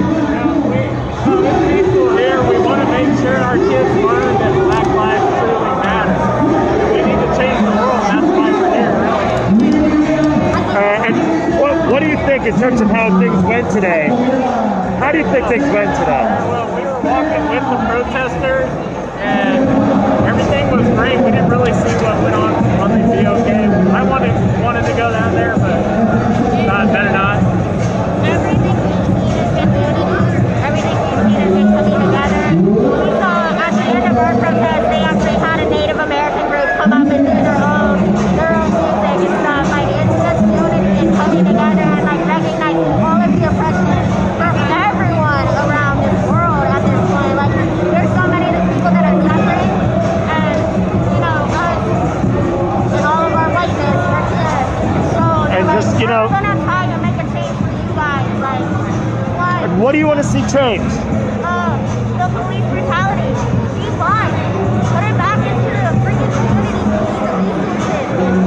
Here, we want to make sure our kids learn that Black lives truly matter. We need to change the world. That's why we're here, really. And what do you think in terms of how things went today? How do you think things went today? Well, we were walking with the protesters, and everything was great. We didn't really see what went on the BOK. I wanted to go down there, but better not. Everything we've been coming together. We saw at the end of our protest, they actually had a Native American group come up and do their own music and stuff. Like, it's just unity and coming together and like recognizing all of the oppression for everyone around this world at this point. Like, there's so many people that are suffering, and you know, us and all of our whiteness are here. So and like, just, you know, we're gonna try to make a change for you guys. Like, what do you want to see change? The police brutality. Be fine. Put it back into the freaking community.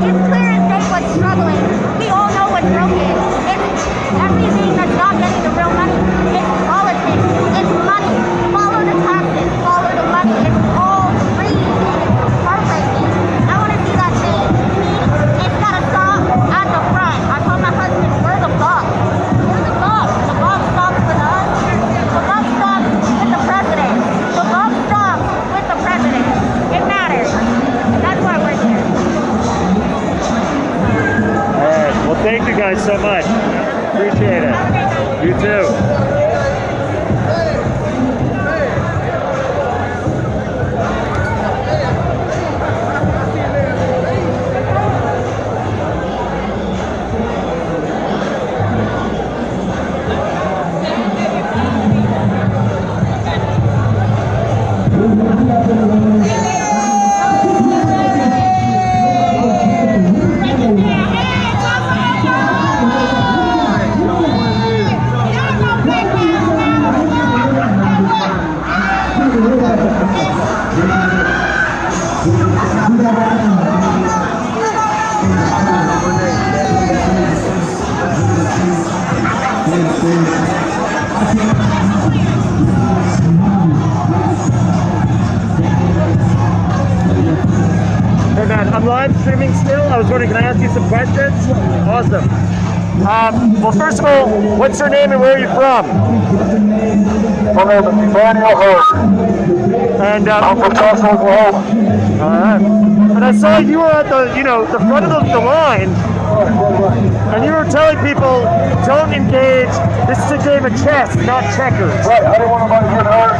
It's clear as day what's struggling. We all know what's broken. It's everything that's not getting the real money. It's politics. It's money. Follow the taxes. Follow the money. It's all free. It's heartbreaking. I want to see that change. It's got to stop at the front. I told my husband, we're the boss. We're the boss. The boss stops with us. The boss stops with the president. The boss stops with the president. It matters. That's why we're here. All right. Well, thank you guys so much. Appreciate it. You too. Hey man, I'm live streaming still. I was wondering, can I ask you some questions? Awesome. Well, first of all, what's your name and where are you from? My name is Emmanuel Hurd. And I'm from Tulsa, Oklahoma. All right. And I saw you were at the, the front of the line, and you were telling people, don't engage. This is a game of chess, not checkers. Right. I didn't want anybody to get hurt.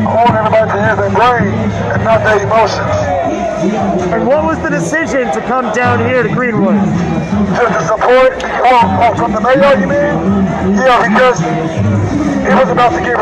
I want everybody to hear their brain and not their emotions. And what was the decision to come down here to Greenwood? Just to support, from the mayor, you mean? Yeah, because he was about to give